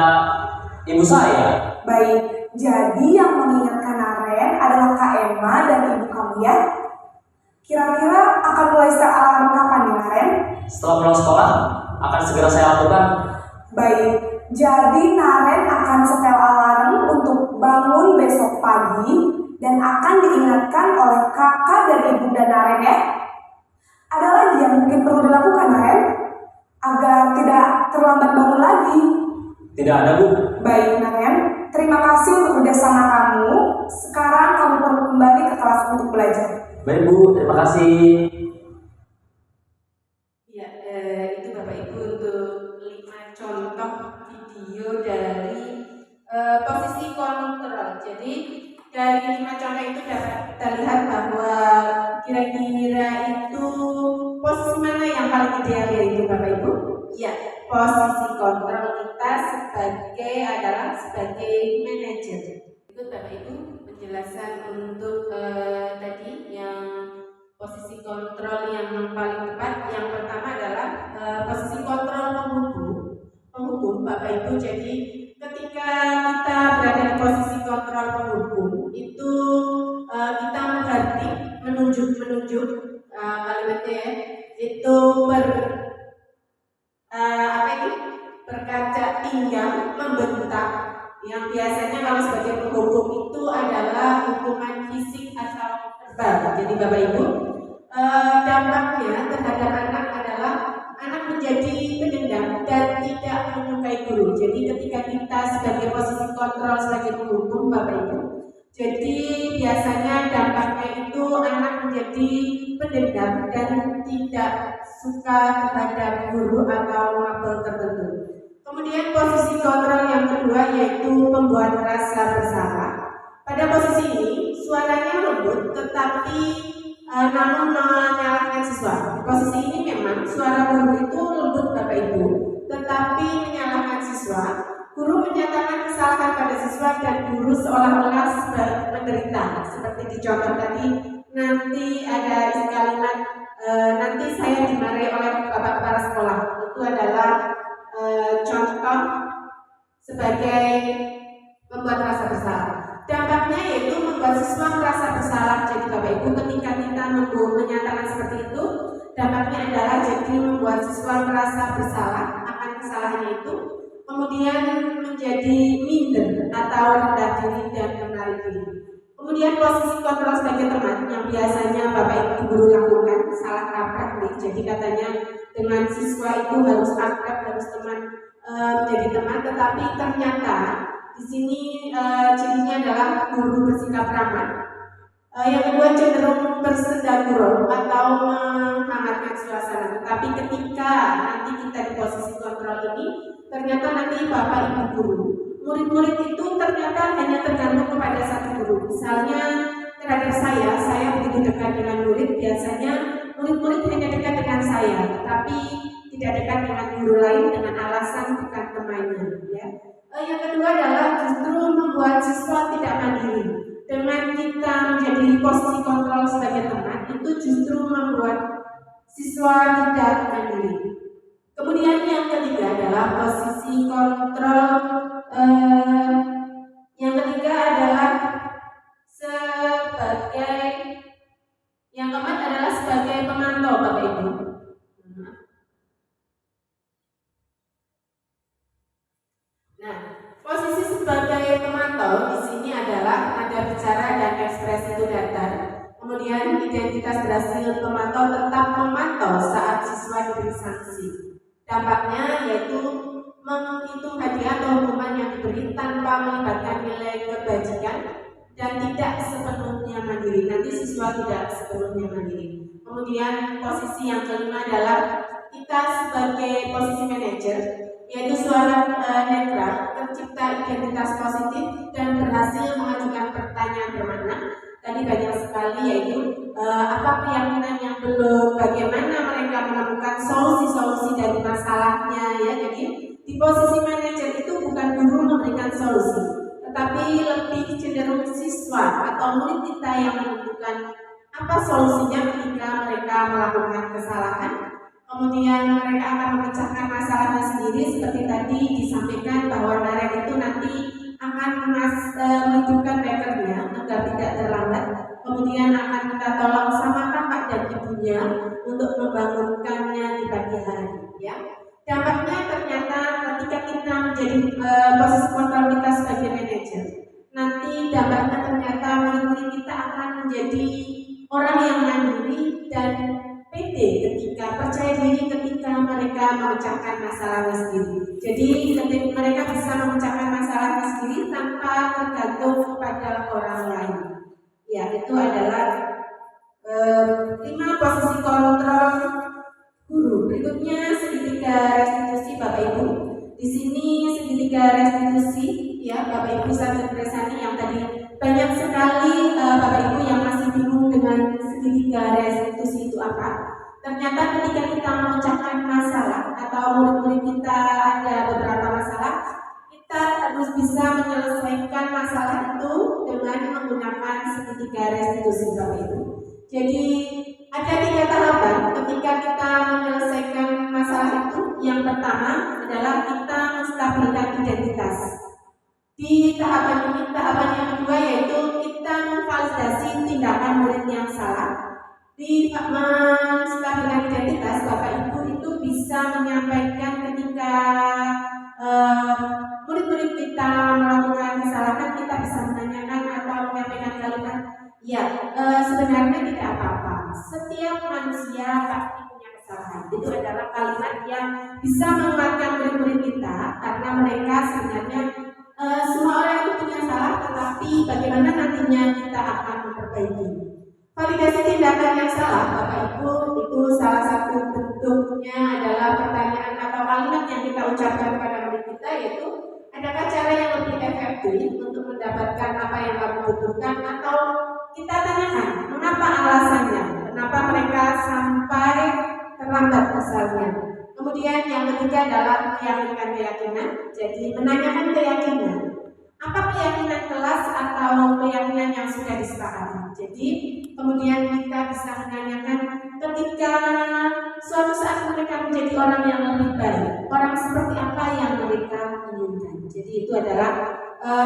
ibu saya. Baik, jadi yang mengingatkan Naren adalah Kak Emma dan ibu kamu ya? Kira-kira akan mulai setel alarm kapan nih, Naren? Setelah pulang sekolah, akan segera saya lakukan. Baik, jadi Naren akan setel alarm untuk bangun besok pagi dan akan diingatkan oleh kakak dan ibunda Naren ya. Ada lagi yang mungkin perlu dilakukan, Naren, agar tidak terlambat bangun lagi? Tidak ada, Bu. Baik, Naren, terima kasih untuk kerjasama kamu. Sekarang kamu perlu kembali ke kelas untuk belajar. Baik, Bu. Terima kasih. Ya, itu Bapak Ibu untuk 5 contoh video dari posisi kontrol. Jadi dari 5 contoh itu dapat kita lihat bahwa kira-kira itu posisi mana yang paling ideal yaitu Bapak Ibu? Ya, posisi kontrol kita sebagai manajer. Itu Bapak Ibu penjelasan untuk tadi yang posisi kontrol yang paling tepat. Yang pertama adalah posisi kontrol penghukum Bapak Ibu. Jadi ketika kita berada di posisi kontrol penghukum itu kita mengerti menunjuk kalimatnya ya, itu berkaca pinggang, membentak, yang biasanya kalau sebagai penghukum itu adalah hukuman fisik atau verbal. Jadi Bapak Ibu, dampaknya terhadap anak adalah anak menjadi pendendam dan tidak menyukai guru. Jadi ketika kita sebagai posisi kontrol sebagai penghukum Bapak Ibu, jadi biasanya dampaknya itu anak menjadi pendendam dan tidak suka terhadap guru atau mabel tertentu. Kemudian posisi kontrol yang kedua yaitu membuat rasa bersalah. Pada posisi ini suaranya lembut tetapi namun menyalahkan siswa. Di posisi ini memang suara guru itu lembut Bapak Ibu, tetapi menyalahkan siswa. Guru menyatakan kesalahan pada siswa dan guru seolah-olah menderita. Seperti di contoh tadi, nanti ada isi kalimat nanti saya dimarahi oleh bapak kepala sekolah. Itu adalah contoh sebagai membuat rasa bersalah. Dampaknya yaitu membuat siswa merasa bersalah. Jadi Bapak Ibu, ketika kita menyatakan seperti itu, dampaknya adalah jadi membuat siswa merasa bersalah akan kesalahannya itu, kemudian menjadi minder atau rendah diri dan menarik diri. Kemudian posisi kontrol sebagai teman yang biasanya Bapak Ibu guru lakukan, salah kaprah nih. Jadi katanya dengan siswa itu harus akrab, harus menjadi teman, tetapi ternyata di sini cirinya adalah guru bersikap ramah. Yang kedua cenderung bersendagurau atau menghangatkan suasana. Tetapi ketika nanti kita di posisi kontrol ini, ternyata nanti Bapak Ibu guru, murid-murid itu ternyata hanya tergantung kepada satu guru. Misalnya terhadap saya begitu dekat dengan murid, biasanya murid-murid hanya dekat dengan saya, tapi tidak dekat dengan guru lain dengan alasan bukan temannya. Ya. Yang kedua adalah justru membuat siswa tidak mandiri. Dengan kita menjadi posisi kontrol sebagai teman, itu justru membuat siswa tidak mandiri. Kemudian yang ketiga adalah posisi kontrol. Yang ketiga adalah yang keempat adalah sebagai pemantau, Bapak Ibu. Nah, posisi sebagai pemantau di sini adalah nada bicara dan ekspresi itu datar. Kemudian identitas berhasil pemantau tetap memantau saat siswa diberi sanksi. Dampaknya yaitu menghitung hadiah atau hukuman yang diberi tanpa melibatkan nilai kebajikan dan tidak sepenuhnya mandiri. Nanti siswa tidak sepenuhnya mandiri. Kemudian posisi yang kelima adalah kita sebagai posisi manajer, yaitu suara netral, tercipta identitas positif dan berhasil mengajukan pertanyaan bermakna. Tadi banyak sekali yaitu apa keyakinan yang belum, bagaimana mereka menemukan solusi-solusi dari masalahnya ya. Jadi di posisi manajer itu bukan guru memberikan solusi, tetapi lebih cenderung siswa atau murid kita yang menentukan apa solusinya ketika mereka melakukan kesalahan. Kemudian mereka akan memecahkan masalahnya sendiri, seperti tadi disampaikan bahwa Naren itu nanti akan menghidupkan bekernya agar tidak terlambat. Kemudian akan minta tolong sama kakak dan ibunya untuk membangunkannya di pagi hari. Ya. Dampaknya ternyata ketika kita menjadi posisi kontrol kita sebagai manajer, nanti dampaknya ternyata murid-murid kita akan menjadi orang yang mandiri dan pede ketika percaya diri ketika mereka memecahkan masalahnya sendiri. Jadi ketika mereka bisa memecahkan masalahnya sendiri tanpa tergantung kepada orang lain. Ya, itu adalah 5 posisi kontrol guru. Berikutnya segitiga restitusi Bapak Ibu. Di sini segitiga restitusi ya Bapak Ibu Sarjana Presani yang tadi banyak sekali Bapak Ibu yang masih bingung dengan segitiga restitusi itu apa. Ternyata ketika kita memecahkan masalah atau murid-murid kita ada beberapa masalah, kita harus bisa menyelesaikan masalah itu dengan menggunakan segitiga restitusi Bapak Ibu. Jadi ada 3 tahapan ketika kita menyelesaikan masalah itu. Yang pertama adalah kita menstabilkan identitas. Di tahapan ini, tahapan yang kedua yaitu kita memvalidasi tindakan murid yang salah. Di menstabilkan identitas, Bapak Ibu itu bisa menyampaikan ketika murid-murid kita melakukan kesalahan, kita bisa menanyakan atau menyampaikan kalimat, ya sebenarnya tidak apa-apa. Setiap manusia pasti punya kesalahan. Itu adalah kalimat yang bisa menguatkan murid-murid kita karena mereka sebenarnya semua orang itu punya salah, tetapi bagaimana nantinya kita akan memperbaiki. Validasi tindakan yang salah, Bapak Ibu, itu salah satu bentuknya adalah pertanyaan atau kalimat yang kita ucapkan kepada murid kita, yaitu adakah cara yang lebih efektif untuk mendapatkan apa yang kamu butuhkan, atau kita tanyakan mengapa alasannya, kenapa mereka sampai terlambat misalnya. Kemudian yang ketiga adalah keyakinan. Jadi menanyakan keyakinan. Apa keyakinan kelas atau keyakinan yang sudah disepakati. Jadi kemudian kita bisa menanyakan ketika suatu saat mereka menjadi orang yang lebih baik, orang seperti apa yang mereka inginkan. Jadi itu adalah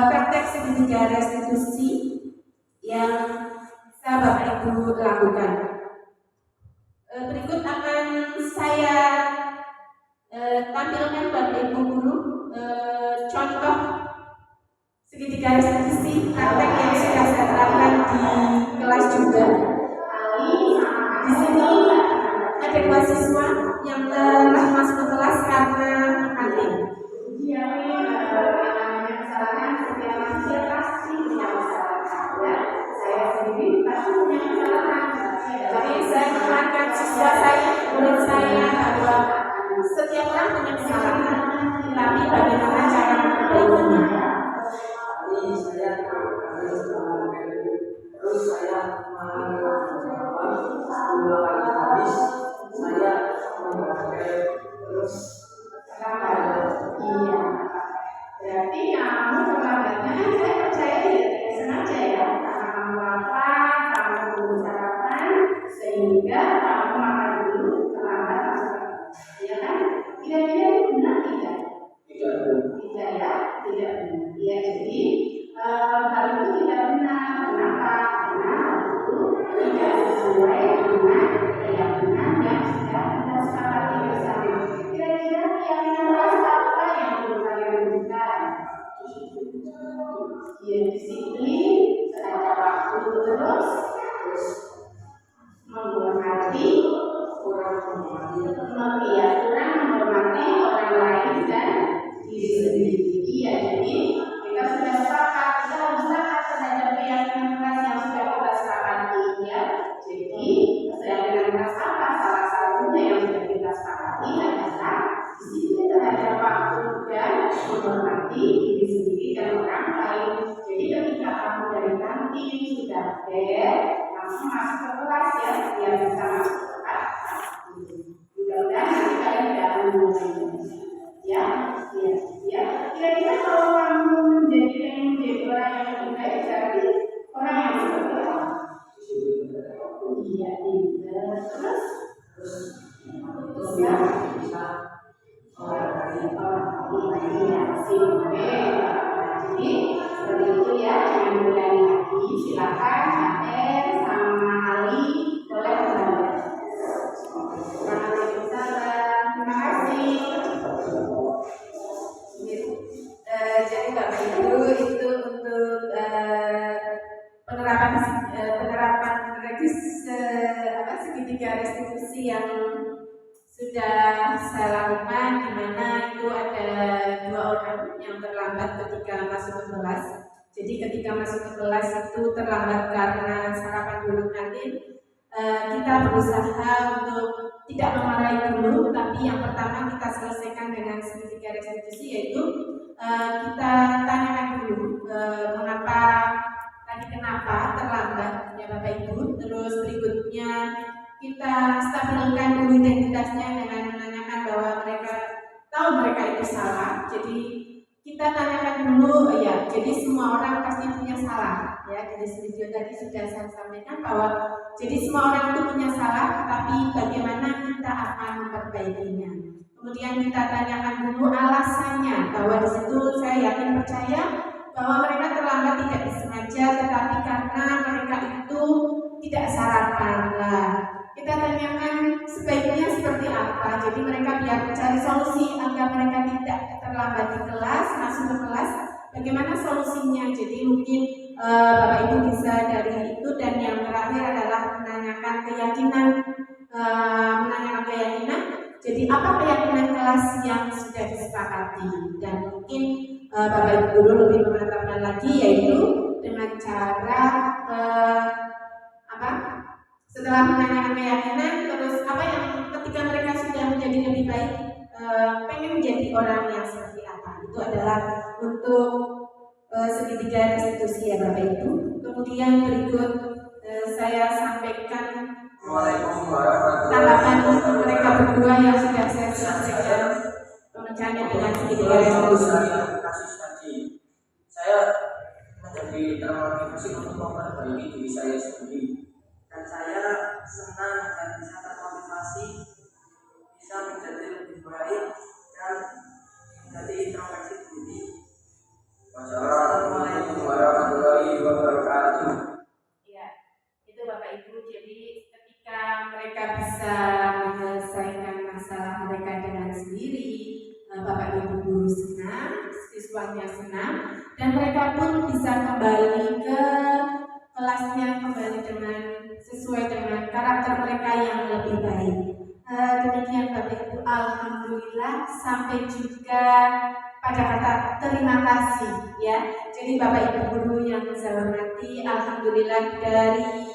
praktek segitiga restitusi yang bisa Bapak Ibu lakukan. Berikut akan saya tampilkan Bapak Ibu guru contoh segitiga restitusi praktek yang sudah saya terapkan di kelas juga. Di sini ada 2 siswa yang Berarti kamu terlambatnya saya percaya tidak sengaja ya, karena kamu lapar, kamu belum sarapan, sehingga kamu makan dulu terlambat masuk. Ya kan? Kira-kira itu benar tidak? Tidak ya, tidak benar. Ya, jadi hal itu tidak benar. Kenapa? Karena itu tidak sesuai dengan keyakinan yang sudah kita sepakati bersama. Kira-kira keyakinan rasa apa yang perlu kalian wujudkan? Ya, disiplin, ada waktu terus menghormati kurang menghormati orang lain dan diri sendiri. Iya, jadi kita sudah sepakat, kita harus taat terhadap keyakinan keras yang sudah kita sepakati ya. Jadi keyakinan keras apa? Salah satunya yang sudah kita sepakati adalah disiplin terhadap waktu dan menghormati diri sendiri dan orang lain. Jadi ketika kamu dari kantin sudah langsung masuk ke kelas ya, biar bisa masuk ke kelas. Mudah-mudahan nanti kalian tidak akan mengulangi ya. Kira-kira kalau kamu menjadi orang yang lebih baik, berarti orang yang seperti apa? Iya, terus ya, jadi seperti itu ya, jangan diulangi lagi. Silakan Ater sama Ali boleh kembali. Terima kasih. Jadi Bapak Ibu itu untuk penerapan segitiga restitusi yang sudah saya lakukan, di mana itu ada 2 orang yang terlambat ketika masuk ke kelas. Jadi ketika masuk ke kelas itu terlambat karena sarapan dulu kantin. Kita berusaha untuk tidak memarahi dulu, tapi yang pertama kita selesaikan dengan segitiga restitusi, yaitu kita tanyakan dulu kenapa terlambat ya Bapak Ibu. Terus berikutnya kita stabilkan dulu identitasnya dengan menanyakan bahwa mereka tahu mereka itu salah. Jadi kita tanyakan dulu ya. Jadi semua orang pasti punya salah ya. Jadi video tadi sudah saya sampaikan bahwa jadi semua orang itu punya salah, tetapi bagaimana kita akan memperbaikinya. Kemudian kita tanyakan dulu alasannya, bahwa di situ saya yakin percaya bahwa mereka terlambat tidak disengaja, tetapi karena mereka itu tidak sarapan. Lah, kita tanyakan sebaiknya seperti apa. Jadi mereka biar mencari solusi agar mereka tidak terlambat di kelas, masuk ke kelas. Bagaimana solusinya? Jadi mungkin Bapak Ibu bisa dari itu. Dan yang terakhir adalah menanyakan keyakinan. Jadi apa keyakinan kelas yang sudah disepakati, dan mungkin Bapak Ibu guru lebih mengatakan lagi, yaitu dengan cara setelah menanyakan keyakinan, terus apa yang ketika mereka sudah menjadi lebih baik, pengen menjadi orang yang seperti apa. Itu adalah untuk segitiga restitusi ya Bapak Ibu. Kemudian berikut saya sampaikan tambahan mereka berdua yang sudah saya sampaikan pemecahannya dengan segitiga restitusi. Kasus tadi, saya menjadi termotivasi untuk memperbaiki diri saya sendiri, dan saya senang dan bisa termotivasi bisa menjadi lebih baik dan menjadi introspeksi diri. Wassalamualaikum warahmatullahi wabarakatuh. Ya, itu Bapak Ibu. Jadi ketika mereka bisa menyelesaikan masalah mereka dengan sendiri, Bapak Ibu guru senang, siswanya senang, dan mereka pun bisa kembali ke kelasnya, kembali dengan sesuai dengan karakter mereka yang lebih baik. Demikian Bapak Ibu, alhamdulillah, sampai juga pada kata terima kasih ya. Jadi Bapak Ibu guru yang saya hormati, alhamdulillah dari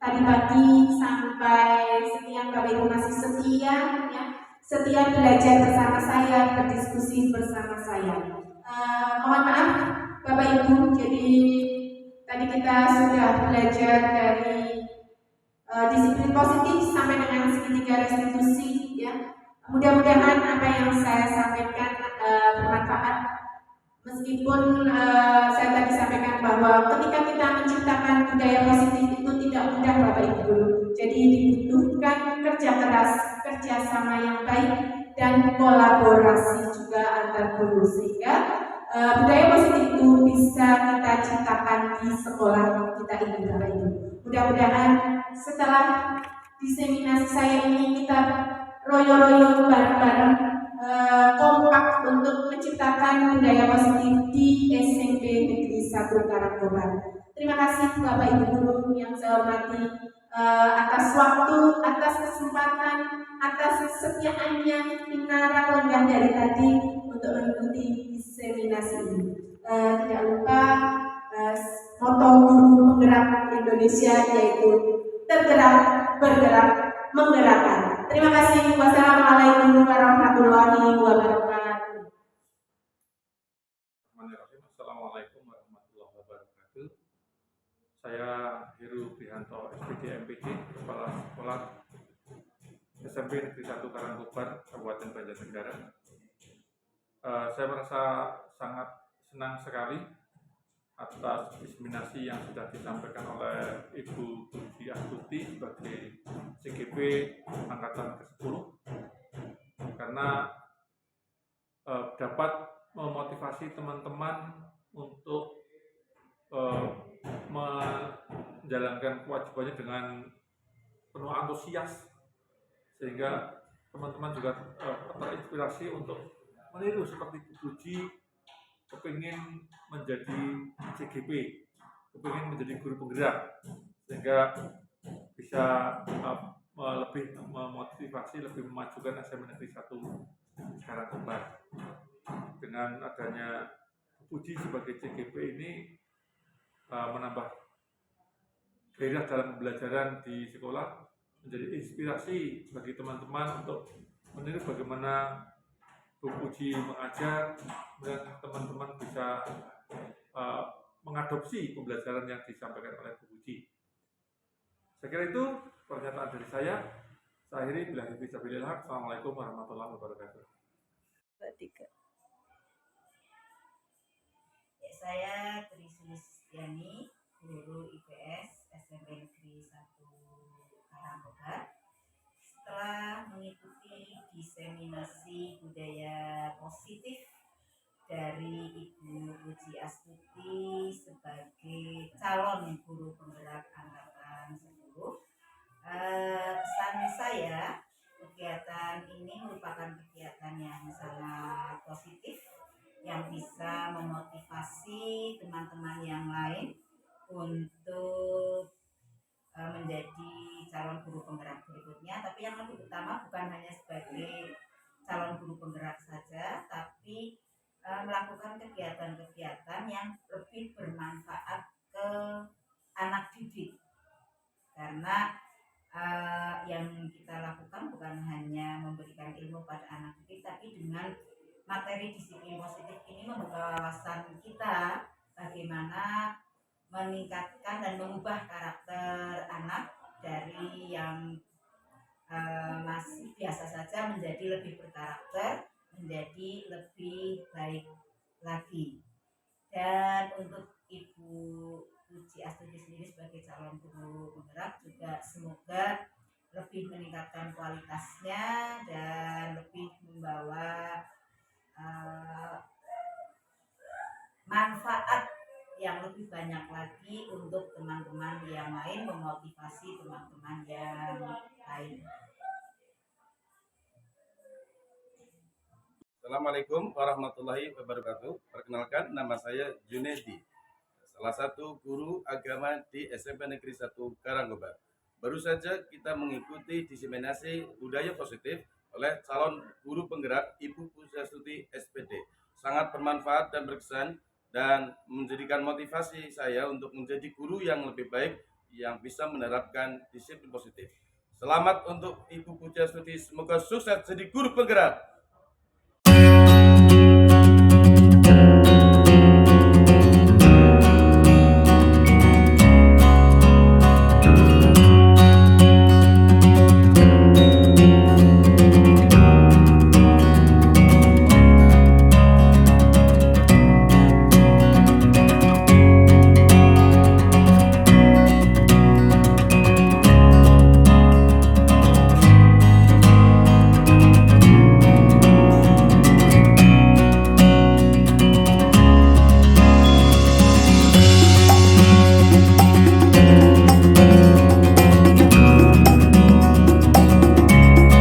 tadi pagi sampai sekian Bapak Ibu masih setia ya. Setia belajar bersama saya, berdiskusi bersama saya. Mohon maaf Bapak Ibu, jadi tadi kita sudah belajar dari disiplin positif sampai dengan segitiga restitusi ya. Mudah-mudahan apa yang saya sampaikan bermanfaat Meskipun saya tadi sampaikan bahwa ketika kita menciptakan budaya positif itu tidak mudah Bapak Ibu Guru. Jadi dibutuhkan kerja keras, kerjasama yang baik, dan kolaborasi juga antar guru sehingga budaya positif itu bisa kita ciptakan di sekolah kita ini Bapak Ibu. Mudah-mudahan setelah diseminasi saya ini kita royo-royo bareng-bareng kompak untuk menciptakan budaya positif di SMP Negeri 1 Karangkobar. Terima kasih Bapak Ibu Guru yang saya hormati atas waktu, atas kesempatan, atas kesetiaannya Minara Lenggah dari tadi untuk mengikuti diseminasi ini. Tidak lupa moto guru penggerak Indonesia yaitu tergerak, bergerak, menggerakkan. Terima kasih. Wassalamualaikum warahmatullahi wabarakatuh. Assalamualaikum warahmatullahi wabarakatuh. Saya Heru Prihanto, SPD MPD, Kepala Sekolah SMP Negeri 1 Karangkobar, Kabupaten Banjarnegara. Saya merasa sangat senang sekali atas diseminasi yang sudah disampaikan oleh Ibu Puji Astuti sebagai CGP Angkatan ke-10 karena dapat memotivasi teman-teman untuk menjalankan kewajibannya dengan penuh antusias sehingga teman-teman juga terinspirasi untuk meniru seperti Bu Puji kepingin menjadi CGP, kepingin menjadi guru penggerak sehingga bisa lebih memotivasi, lebih memajukan SMP Negeri 1 Karangkobar. Dengan adanya Puji sebagai CGP ini menambah gairah dalam pembelajaran di sekolah, menjadi inspirasi bagi teman-teman untuk meniru bagaimana Bu Puji mengajar dan teman-teman bisa mengadopsi pembelajaran yang disampaikan oleh Bu Puji. Saya kira itu pernyataan dari saya. Saya akhiri billahi fisabilillah. Assalamualaikum warahmatullahi wabarakatuh. Saya Tri Sulistiani, guru IPS SMP Negeri 1 Karangkobar. Setelah mengikuti diseminasi budaya positif dari Ibu Puji Astuti sebagai calon guru penggerak angkatan 10, kesan saya kegiatan ini merupakan kegiatan yang sangat positif yang bisa memotivasi teman-teman yang lain untuk menjadi calon guru penggerak berikutnya. Tapi yang lebih utama bukan hanya sebagai calon guru penggerak saja, tapi melakukan kegiatan-kegiatan yang lebih bermanfaat ke anak didik. Karena yang kita lakukan bukan hanya memberikan ilmu pada anak didik, tapi dengan materi disiplin positif ini membuka wawasan kita bagaimana meningkatkan dan mengubah karakter anak dari yang masih biasa saja menjadi lebih berkarakter, menjadi lebih baik lagi. Dan untuk Ibu Puji Astuti sendiri sebagai calon guru penggerak juga semoga lebih meningkatkan kualitasnya dan lebih membawa manfaat yang lebih banyak lagi untuk teman-teman yang lain, memotivasi teman-teman yang lain. Assalamualaikum warahmatullahi wabarakatuh. Perkenalkan, nama saya Junedi, salah satu guru agama di SMP Negeri 1 Karangkobar. Baru saja kita mengikuti diseminasi budaya positif oleh calon guru penggerak Ibu Puji Astuti SPD. Sangat bermanfaat dan berkesan dan menjadikan motivasi saya untuk menjadi guru yang lebih baik yang bisa menerapkan disiplin positif. Selamat untuk Ibu Puji Astuti, semoga sukses jadi guru penggerak.